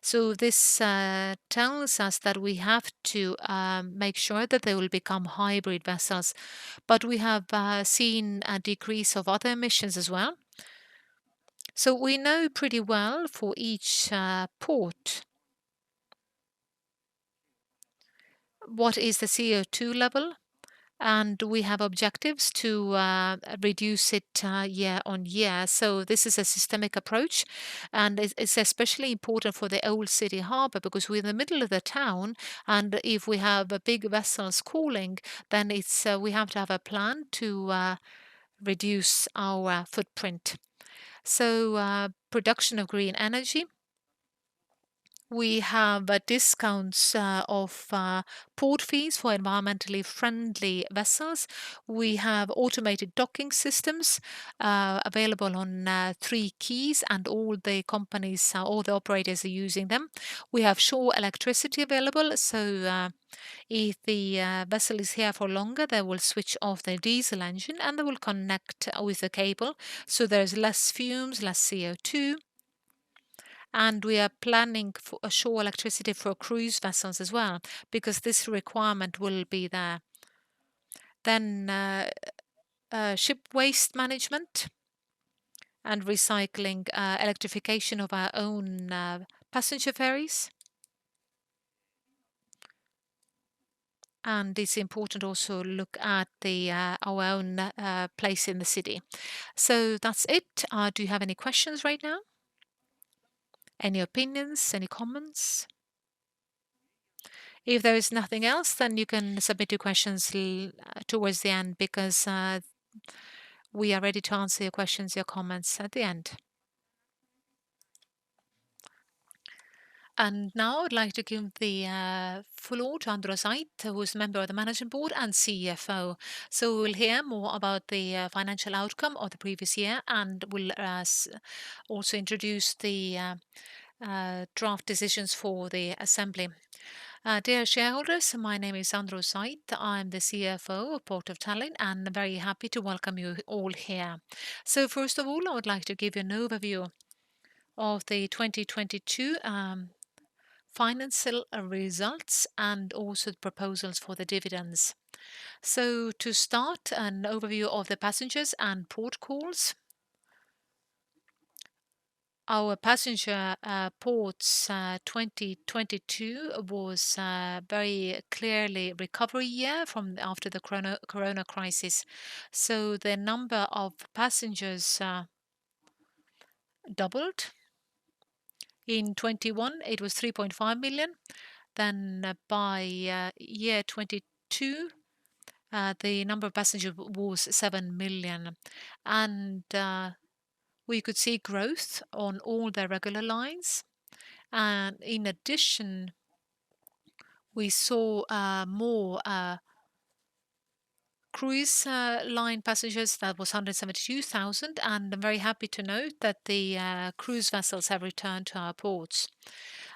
So this tells us that we have to make sure that they will become hybrid vessels. But we have seen a decrease of other emissions as well. So we know pretty well for each port what is the CO2 level. and we have objectives to reduce it year on year. So this is a systemic approach, and it's especially important for the Old City Harbour because we're in the middle of the town, and if we have big vessels calling, then it's we have to have a plan to reduce our footprint. So production of green energy. We have discounts of port fees for environmentally friendly vessels. We have automated docking systems available on 3 quays, and all the companies, all the operators are using them. We have shore electricity available, so if the vessel is here for longer, they will switch off their diesel engine and they will connect with the cable, so there's less fumes, less CO2. And we are planning for shore electricity for cruise vessels as well, because this requirement will be there. Then ship waste management and recycling, electrification of our own passenger ferries. And it's important also look at the our own place in the city. So that's it. Do you have any questions right now? Any opinions? Any comments? If there is nothing else, then you can submit your questions towards the end, because we are ready to answer your questions, your comments at the end. And now I'd like to give the floor to Andrus Ait, who is a member of the Management Board and CFO. So we'll hear more about the financial outcome of the previous year, and we'll also introduce the draft decisions for the Assembly. Dear shareholders, my name is Andrus Ait. I'm the CFO of Port of Tallinn, and I'm very happy to welcome you all here. So first of all, I would like to give you an overview of the 2022 financial results and also the proposals for the dividends. So to start, an overview of the passengers and port calls. Our passenger ports 2022 was very clearly recovery year from after the corona crisis. So the number of passengers doubled. In 21, it was 3.5 million. Then by year 22, the number of passengers was 7 million. And we could see growth on all the regular lines. And in addition, we saw more cruise line passengers. That was 172,000. And I'm very happy to note that the cruise vessels have returned to our ports.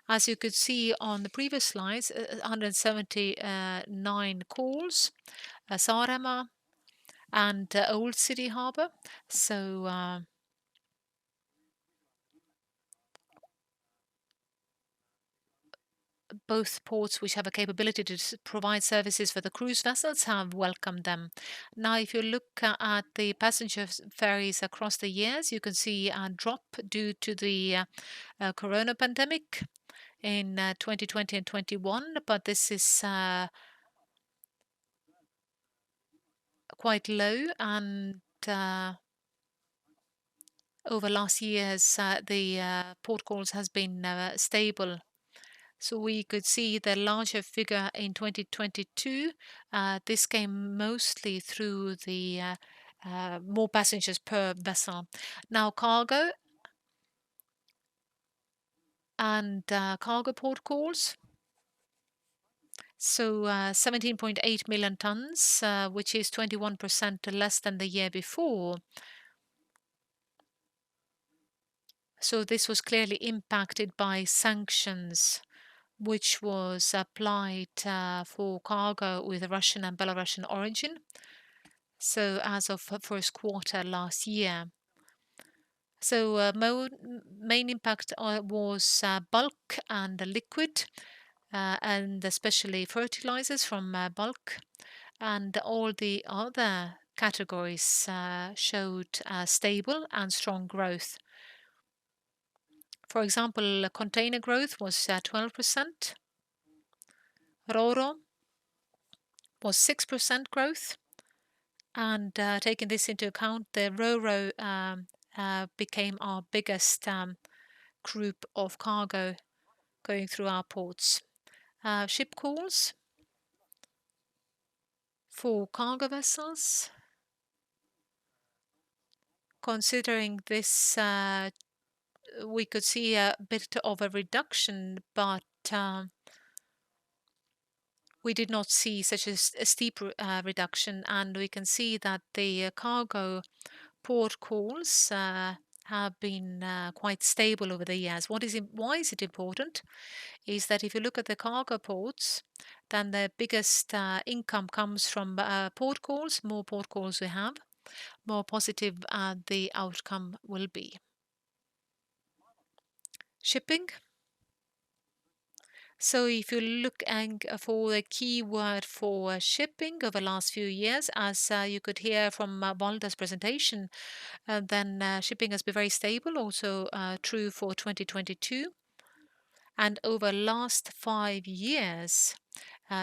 As you could see on the previous slides, 179 calls, Saaremaa and Old City Harbour. So both ports which have a capability to provide services for the cruise vessels have welcomed them. Now, if you look at the passenger ferries across the years, you can see a drop due to the corona pandemic in 2020 and 21, but this is quite low, and over last years the port calls has been stable. So we could see the larger figure in 2022. This came mostly through the more passengers per vessel. Now cargo and cargo port calls. So 17.8 million tons, which is 21% less than the year before. So this was clearly impacted by sanctions, which was applied for cargo with Russian and Belarusian origin. So as of first quarter last year. So main impact was bulk and liquid, and especially fertilizers from bulk, and all the other categories showed stable and strong growth. For example, container growth was 12%. Ro-Ro was 6% growth. And taking this into account, the Ro-Ro became our biggest group of cargo going through our ports. Ship calls for cargo vessels. Considering this, we could see a bit of a reduction, but we did not see such a steep reduction, and we can see that the cargo port calls have been quite stable over the years. Why is it important? Is that if you look at the cargo ports, then the biggest income comes from port calls. More port calls we have, more positive the outcome will be. Shipping. So if you look for the keyword for shipping over the last few years, as you could hear from Valda's presentation, then shipping has been very stable, also true for 2022. And over last 5 years,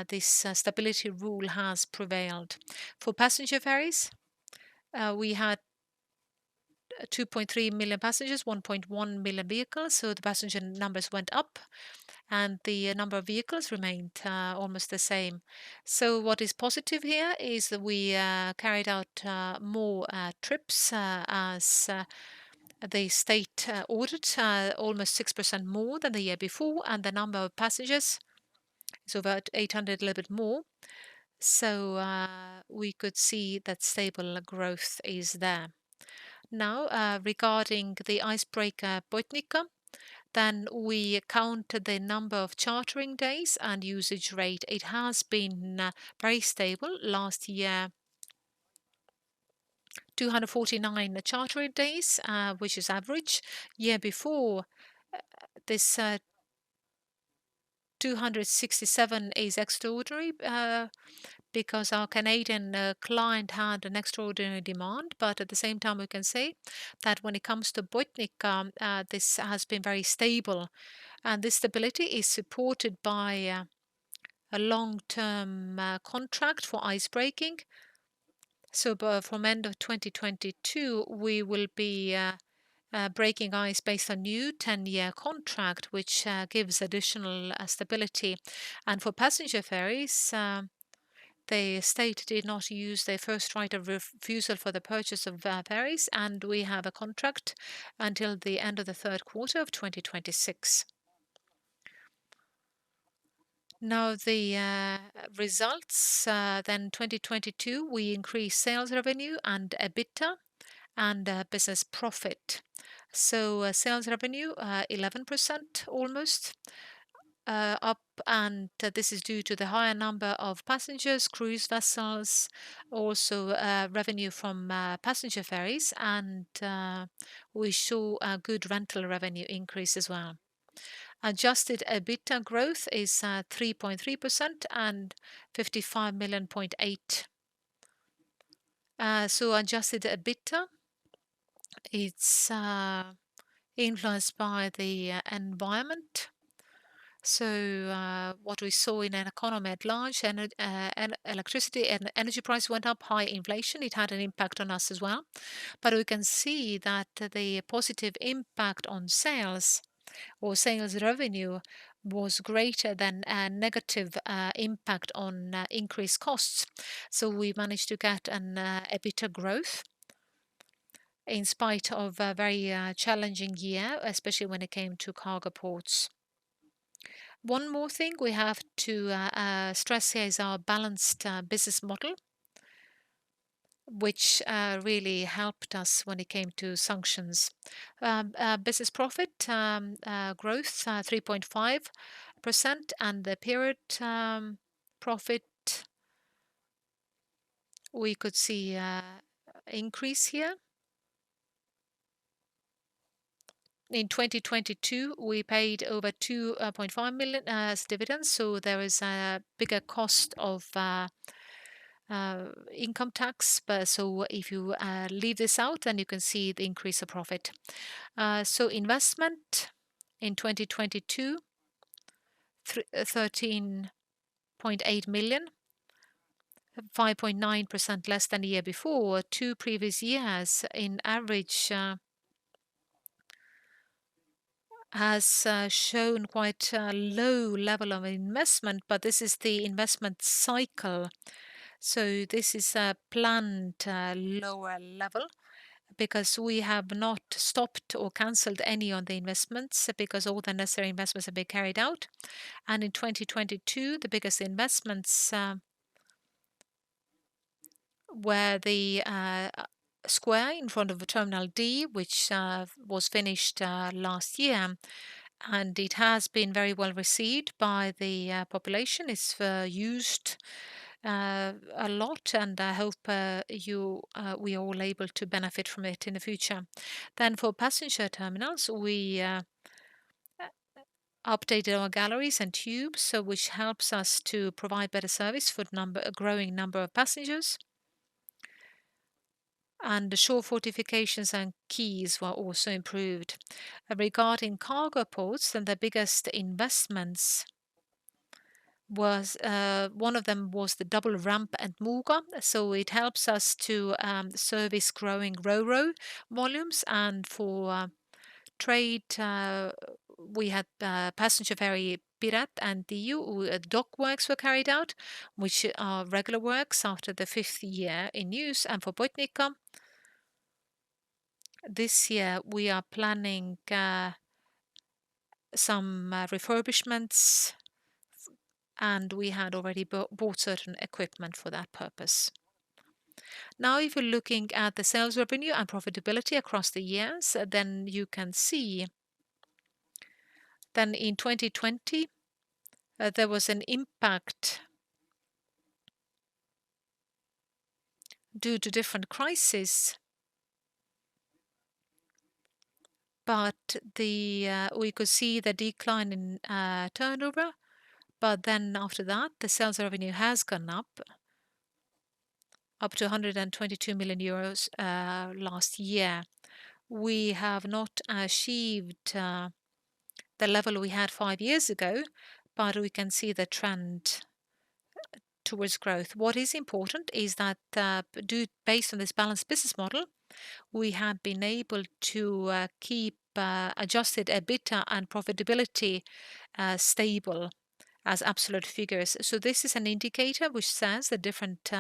this stability rule has prevailed. For passenger ferries, we had 2.3 million passengers, 1.1 million vehicles, so the passenger numbers went up and the number of vehicles remained almost the same. So what is positive here is that we carried out more trips as the state ordered, almost 6% more than the year before, and the number of passengers is about 800, a little bit more. So we could see that stable growth is there. Now, regarding the icebreaker Botnica, then we count the number of chartering days and usage rate. It has been very stable. Last year, 249 chartering days, which is average. Year before, this 267 is extraordinary because our Canadian client had an extraordinary demand. But at the same time, we can say that when it comes to Botnica, this has been very stable. And this stability is supported by a long-term contract for ice breaking. So from end of 2022, we will be breaking ice based on new 10-year contract, which gives additional stability. And for passenger ferries, the state did not use their first right of refusal for the purchase of ferries, and we have a contract until the end of the third quarter of 2026. Now the results, then 2022, we increased sales revenue and EBITDA and business profit. So sales revenue 11% almost up, and this is due to the higher number of passengers, cruise vessels, also revenue from passenger ferries, and we saw a good rental revenue increase as well. Adjusted EBITDA growth is 3.3% and 55 million point 8. So adjusted EBITDA, it's influenced by the environment. So what we saw in an economy at large, electricity and energy price went up, high inflation, it had an impact on us as well. But we can see that the positive impact on sales or sales revenue was greater than a negative impact on increased costs. So we managed to get an EBITDA growth in spite of a very challenging year, especially when it came to cargo ports. One more thing we have to stress here is our balanced business model, which really helped us when it came to sanctions. Business profit growth 3.5%, and the period profit we could see increase here. In 2022, we paid over 2.5 million as dividends, so there is a bigger cost of income tax. But so if you leave this out, then you can see the increase of profit. So investment in 2022, 13.8 million. 5.9% less than the year before. 2 previous years in average has shown quite a low level of investment, but this is the investment cycle. So this is a planned lower level because we have not stopped or cancelled any on the investments because all the necessary investments have been carried out. And in 2022, the biggest investments were the square in front of Terminal D, which was finished last year. And it has been very well received by the population. It's used a lot, and I hope we are all able to benefit from it in the future. Then for passenger terminals, we updated our galleries and tubes, so which helps us to provide better service for a growing number of passengers. And the shore fortifications and quays were also improved. Regarding cargo ports, then the biggest investments was one of them was the double ramp and Muuga, so it helps us to service growing ro-ro volumes. And for trade, we had passenger ferry Piret and Tiiu. Dock works were carried out, which are regular works after the 5th year in use. And for Botnica, this year we are planning some refurbishments, and we had already bought certain equipment for that purpose. Now, if you're looking at the sales revenue and profitability across the years, then you can see then in 2020 there was an impact due to different crises, but we could see the decline in turnover. But then after that, the sales revenue has gone up to 122 million euros last year. We have not achieved the level we had 5 years ago, but we can see the trend towards growth. What is important is that based on this balanced business model, we have been able to keep adjusted EBITDA and profitability stable as absolute figures. So this is an indicator which says that different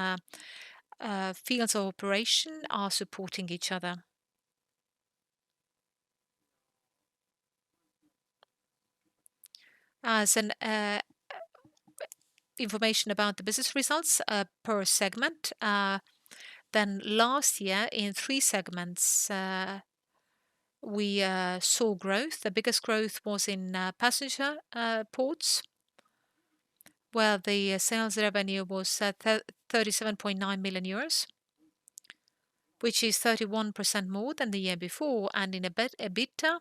fields of operation are supporting each other. As an information about the business results per segment, then last year in 3 segments we saw growth. The biggest growth was in passenger ports, where the sales revenue was 37.9 million euros, which is 31% more than the year before, and in EBITDA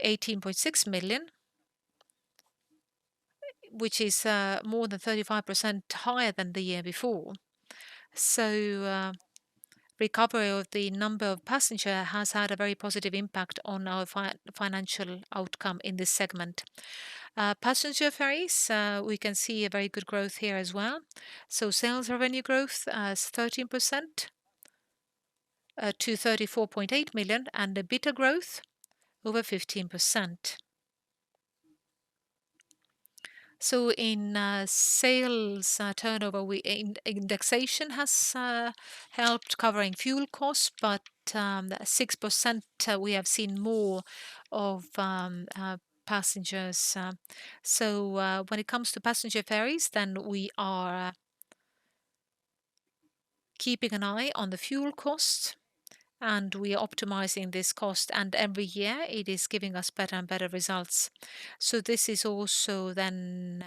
18.6 million, which is more than 35% higher than the year before. So recovery of the number of passengers has had a very positive impact on our financial outcome in this segment. Passenger ferries, we can see a very good growth here as well. So sales revenue growth is 13% to 34.8 million, and EBITDA growth over 15%. So in sales turnover, indexation has helped covering fuel costs, but 6% we have seen more of passengers. So when it comes to passenger ferries, then we are keeping an eye on the fuel costs, and we are optimizing this cost, and every year it is giving us better and better results. So this is also then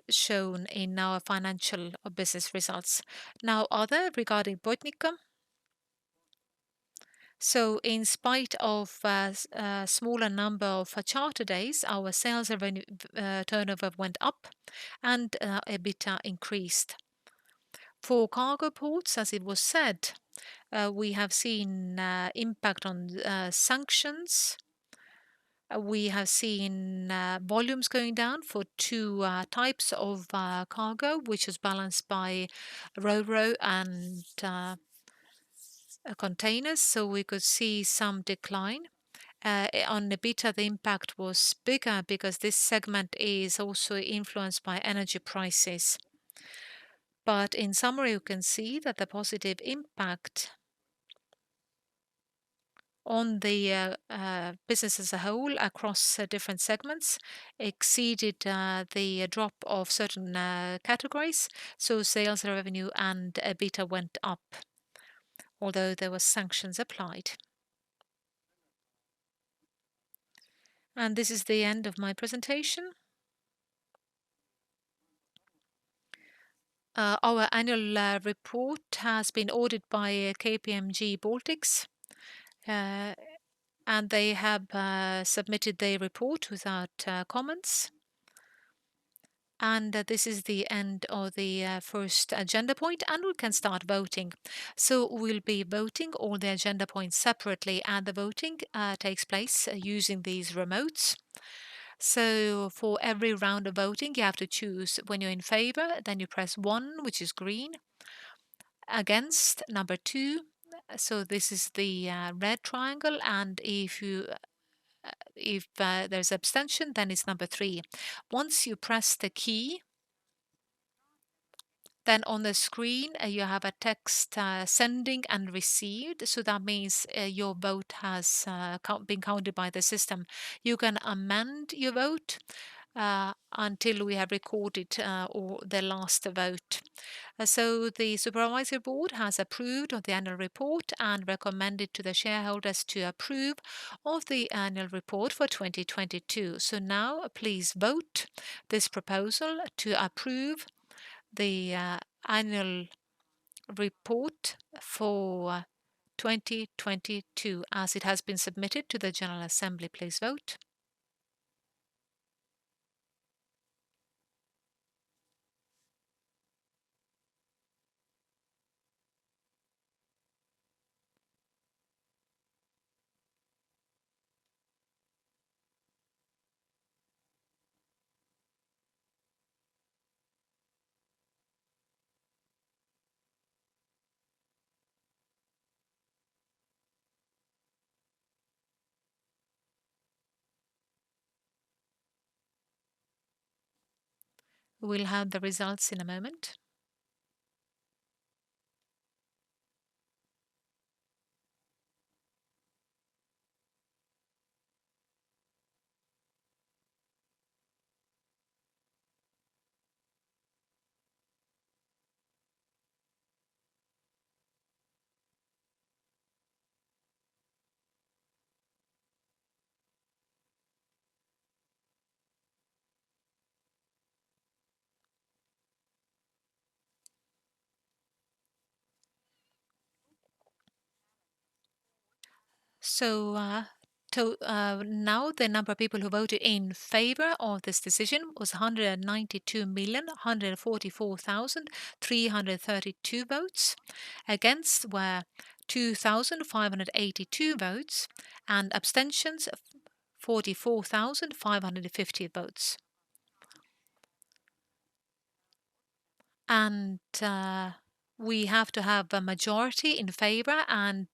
shown in our financial business results. Now, other regarding Botnica. So in spite of a smaller number of charter days, our sales revenue turnover went up and EBITDA increased. For cargo ports, as it was said, we have seen impact on sanctions We have seen volumes going down for two types of cargo, which is balanced by ro-ro and containers, so we could see some decline. On EBITDA, the impact was bigger because this segment is also influenced by energy prices. But in summary, you can see that the positive impact on the business as a whole across different segments exceeded the drop of certain categories. So sales revenue and EBITDA went up, although there were sanctions applied. And this is the end of my presentation. Our annual report has been audited by KPMG Baltics, and they have submitted their report without comments. And this is the end of the first agenda point, and we can start voting. So we'll be voting all the agenda points separately, and the voting takes place using these remotes. So for every round of voting, you have to choose when you're in favor, then you press 1, which is green, against, number 2. So this is the red triangle, and if there's abstention, then it's number 3. Once you press the key, then on the screen you have a text sending and received. So that means your vote has been counted by the system. You can amend your vote until we have recorded or the last vote. So the Supervisory Board has approved of the annual report and recommended to the shareholders to approve of the annual report for 2022. So now please vote this proposal to approve the annual report for 2022 as it has been submitted to the General Assembly. Please vote. We'll have the results in a moment. So now the number of people who voted in favor of this decision was 192,144,332 votes. Against were 2,582 votes, and abstentions 44,550 votes. And we have to have a majority in favor, and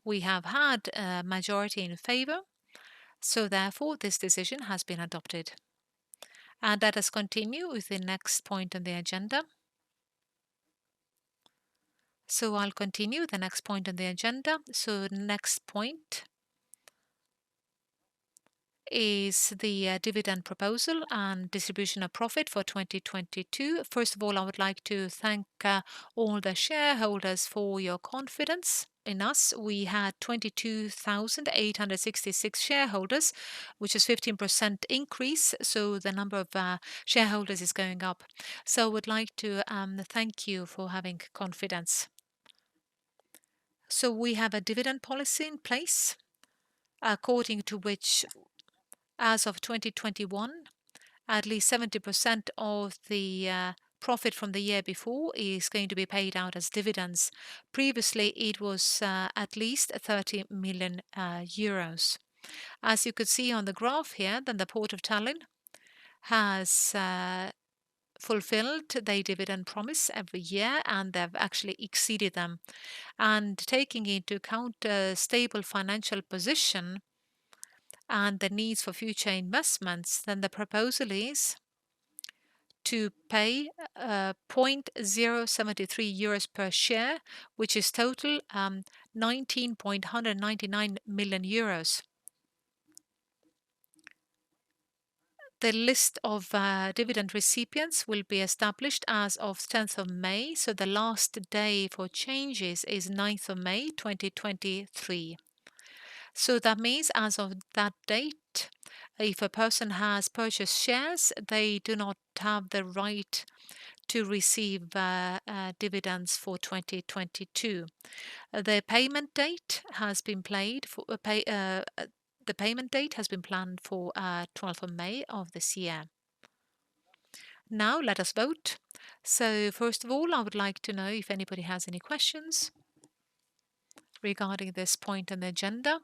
we have had a majority in favor. So therefore, this decision has been adopted. And let us continue with the next point on the agenda. So I'll continue the next point on the agenda. So next point is the dividend proposal and distribution of profit for 2022. First of all, I would like to thank all the shareholders for your confidence in us. We had 22,866 shareholders, which is 15% increase. So the number of shareholders is going up. So I would like to thank you for having confidence. So we have a dividend policy in place, according to which as of 2021, at least 70% of the profit from the year before is going to be paid out as dividends. Previously, it was at least 30 million euros. As you could see on the graph here, then the Port of Tallinn has fulfilled their dividend promise every year, and they've actually exceeded them. And taking into account a stable financial position and the needs for future investments, then the proposal is to pay 0.073 euros per share, which is total 19.199 million euros. The list of dividend recipients will be established as of 10th of May, so the last day for changes is 9th of May 2023. So that means as of that date, if a person has purchased shares, they do not have the right to receive dividends for 2022. The payment date has been planned for 12th of May of this year. Now let us vote. So first of all, I would like to know if anybody has any questions regarding this point on the agenda.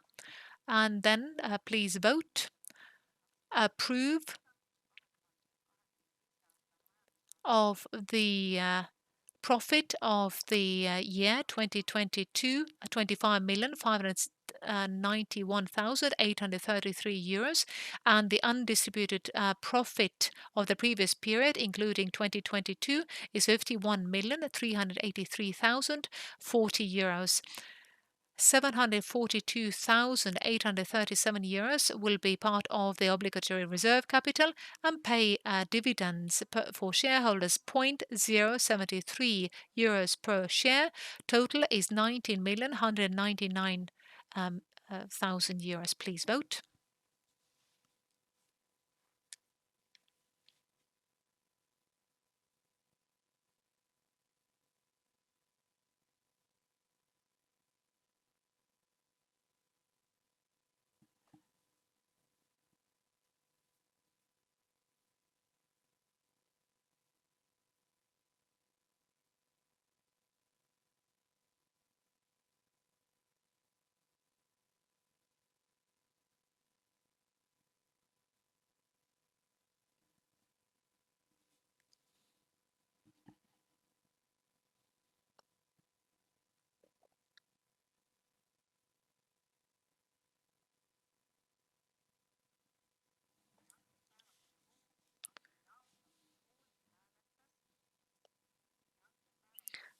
And then please vote. Approve of the profit of the year 2022, 25,591,833 euros, and the undistributed profit of the previous period, including 2022, is 51,383,040 euros. 742,837 euros will be part of the obligatory reserve capital and pay dividends for shareholders 0.073 euros per share. Total is 19,199,000 euros. Please vote.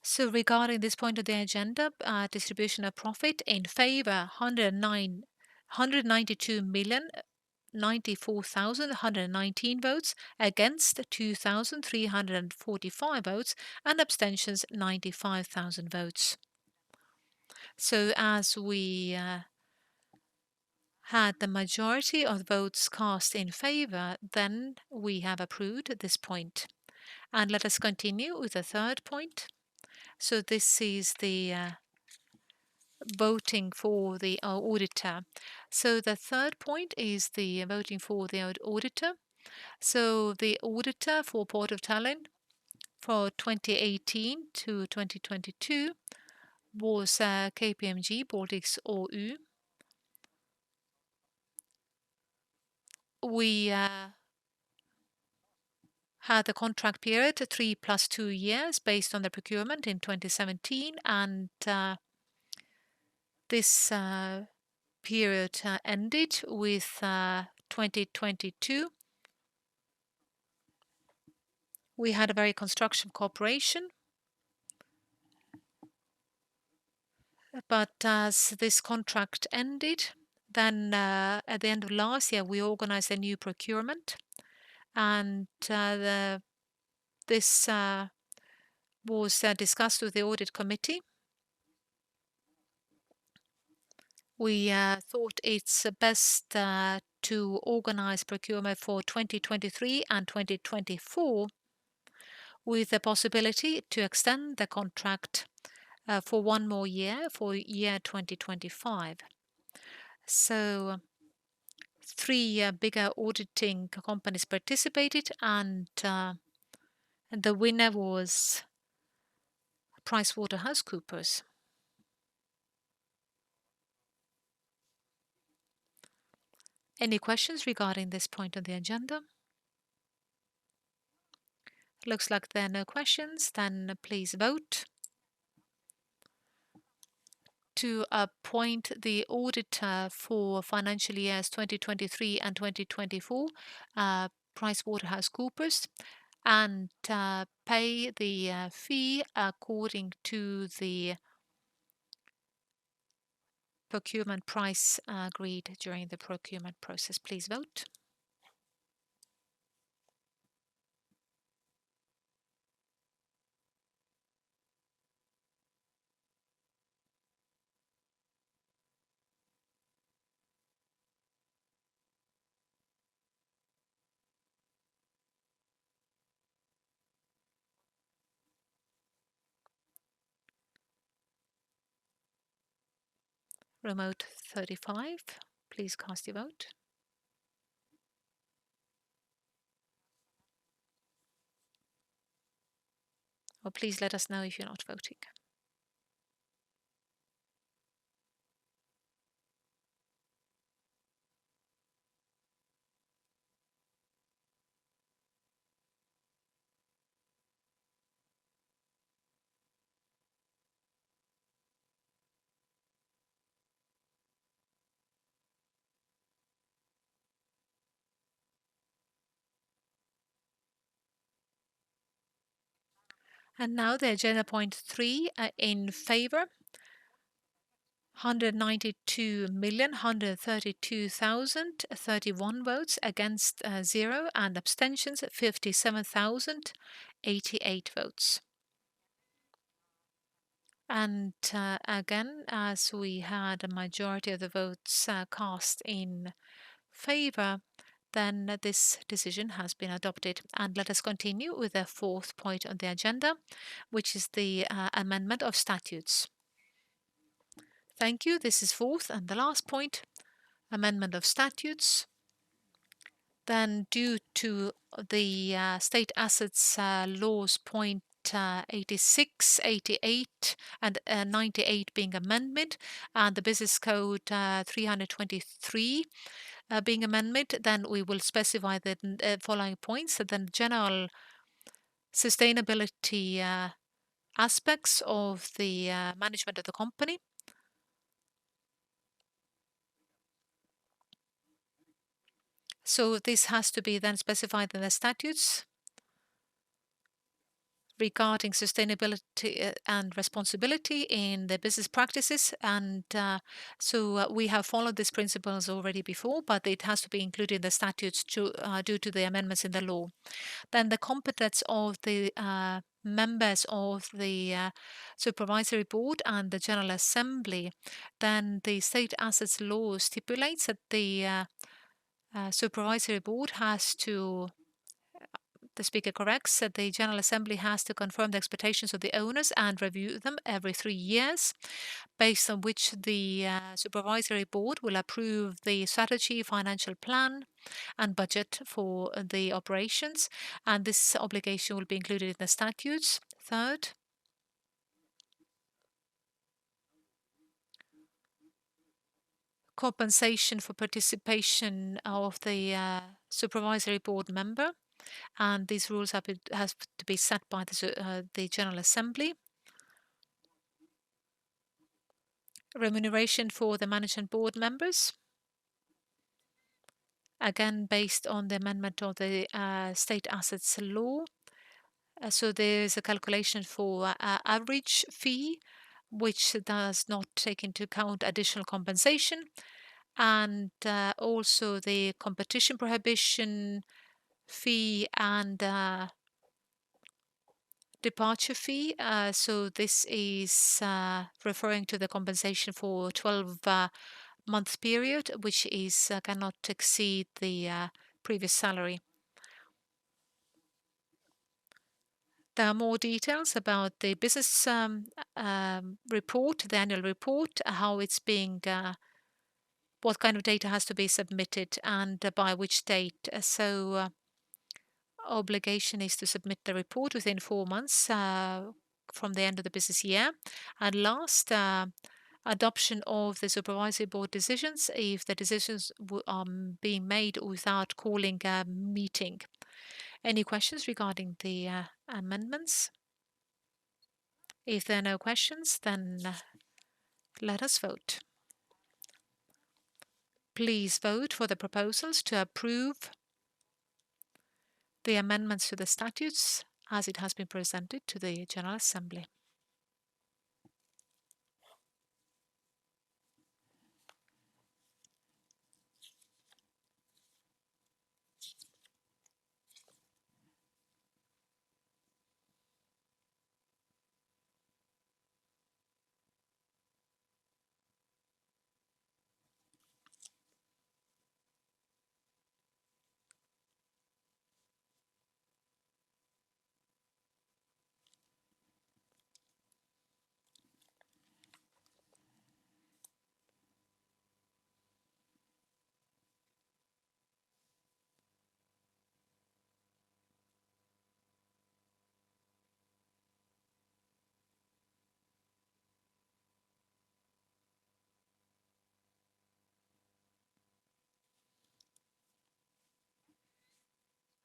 So regarding this point of the agenda, distribution of profit in favor 192,094,119 votes, against 2,345 votes, and abstentions 95,000 votes. So as we had the majority of votes cast in favor, then we have approved this point. And let us continue with the third point. So this is the voting for the auditor. So the third point is the voting for the auditor. So the auditor for Port of Tallinn for 2018 to 2022 was KPMG Baltics OÜ. We had the contract period 3 + 2 years based on the procurement in 2017, and this period ended with 2022. We had a very constructive cooperation, but as this contract ended, then at the end of last year we organized a new procurement, and this was discussed with the audit committee. We thought it's best to organize procurement for 2023 and 2024 with the possibility to extend the contract for one more year, for year 2025. So 3 bigger auditing companies participated, and the winner was PricewaterhouseCoopers. Any questions regarding this point on the agenda? Looks like there are no questions. Then please vote to appoint the auditor for financial years 2023 and 2024, PricewaterhouseCoopers, and pay the fee according to the procurement price agreed during the procurement process. Please vote. Remote 35, please cast your vote. Or please let us know if you're not voting. And now the agenda point 3 in favor 192,132,031 votes, against 0, and abstentions 57,088 votes. And again, as we had a majority of the votes cast in favor, then this decision has been adopted. And let us continue with the fourth point on the agenda, which is the amendment of statutes. Thank you. This is fourth and the last point, amendment of statutes. Then due to the state assets laws point 86, 88 and 98 being amendment, and the business code 323 being amendment, then we will specify the following points. So then general sustainability aspects of the management of the company. So this has to be then specified in the statutes regarding sustainability and responsibility in the business practices. And we have followed these principles already before, but it has to be included in the statutes due to the amendments in the law. Then the competence of the members of the supervisory board and the general assembly. Then the state assets law stipulates that the supervisory board has to, the speaker corrects, that the General Assembly has to confirm the expectations of the owners and review them every 3 years, based on which the Supervisory Board will approve the strategy, financial plan and budget for the operations, and this obligation will be included in the statutes. Third, compensation for participation of the Supervisory Board member, and these rules have to be set by the General Assembly. Remuneration for the management board members, again based on the amendment of the state assets law. So there is a calculation for average fee, which does not take into account additional compensation, and also the competition prohibition fee and departure fee. So this is referring to the compensation for 12-month period, which is cannot exceed the previous salary. There are more details about the business report, the annual report, how it's being, what kind of data has to be submitted and by which date. So obligation is to submit the report within 4 months from the end of the business year. And last, adoption of the supervisory board decisions if the decisions are being made without calling a meeting. Any questions regarding the amendments? If there are no questions, then let us vote. Please vote for the proposals to approve the amendments to the statutes as it has been presented to the General Assembly.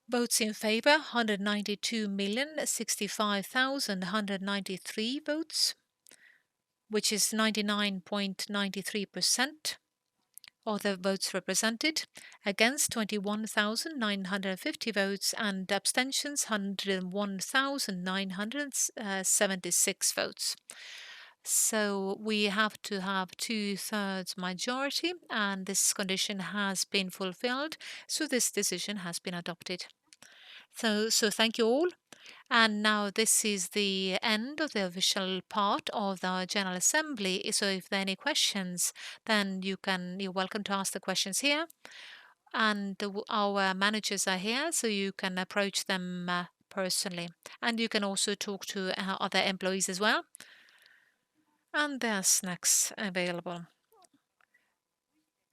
Votes in favour 192,065,193 votes, which is 99.93% of the votes represented, against 21,950 votes, and abstentions 101,976 votes. So we have to have 2/3 majority, and this condition has been fulfilled, so this decision has been adopted. So thank you all. And now this is the end of the official part of the General Assembly. So if there are any questions, then you're welcome to ask the questions here. And our managers are here, so you can approach them personally. And you can also talk to other employees as well. And there are snacks available.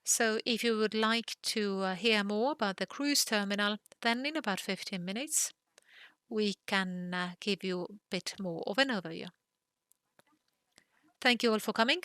So if you would like to hear more about the cruise terminal, then in about 15 minutes, we can give you a bit more of an overview. Thank you all for coming.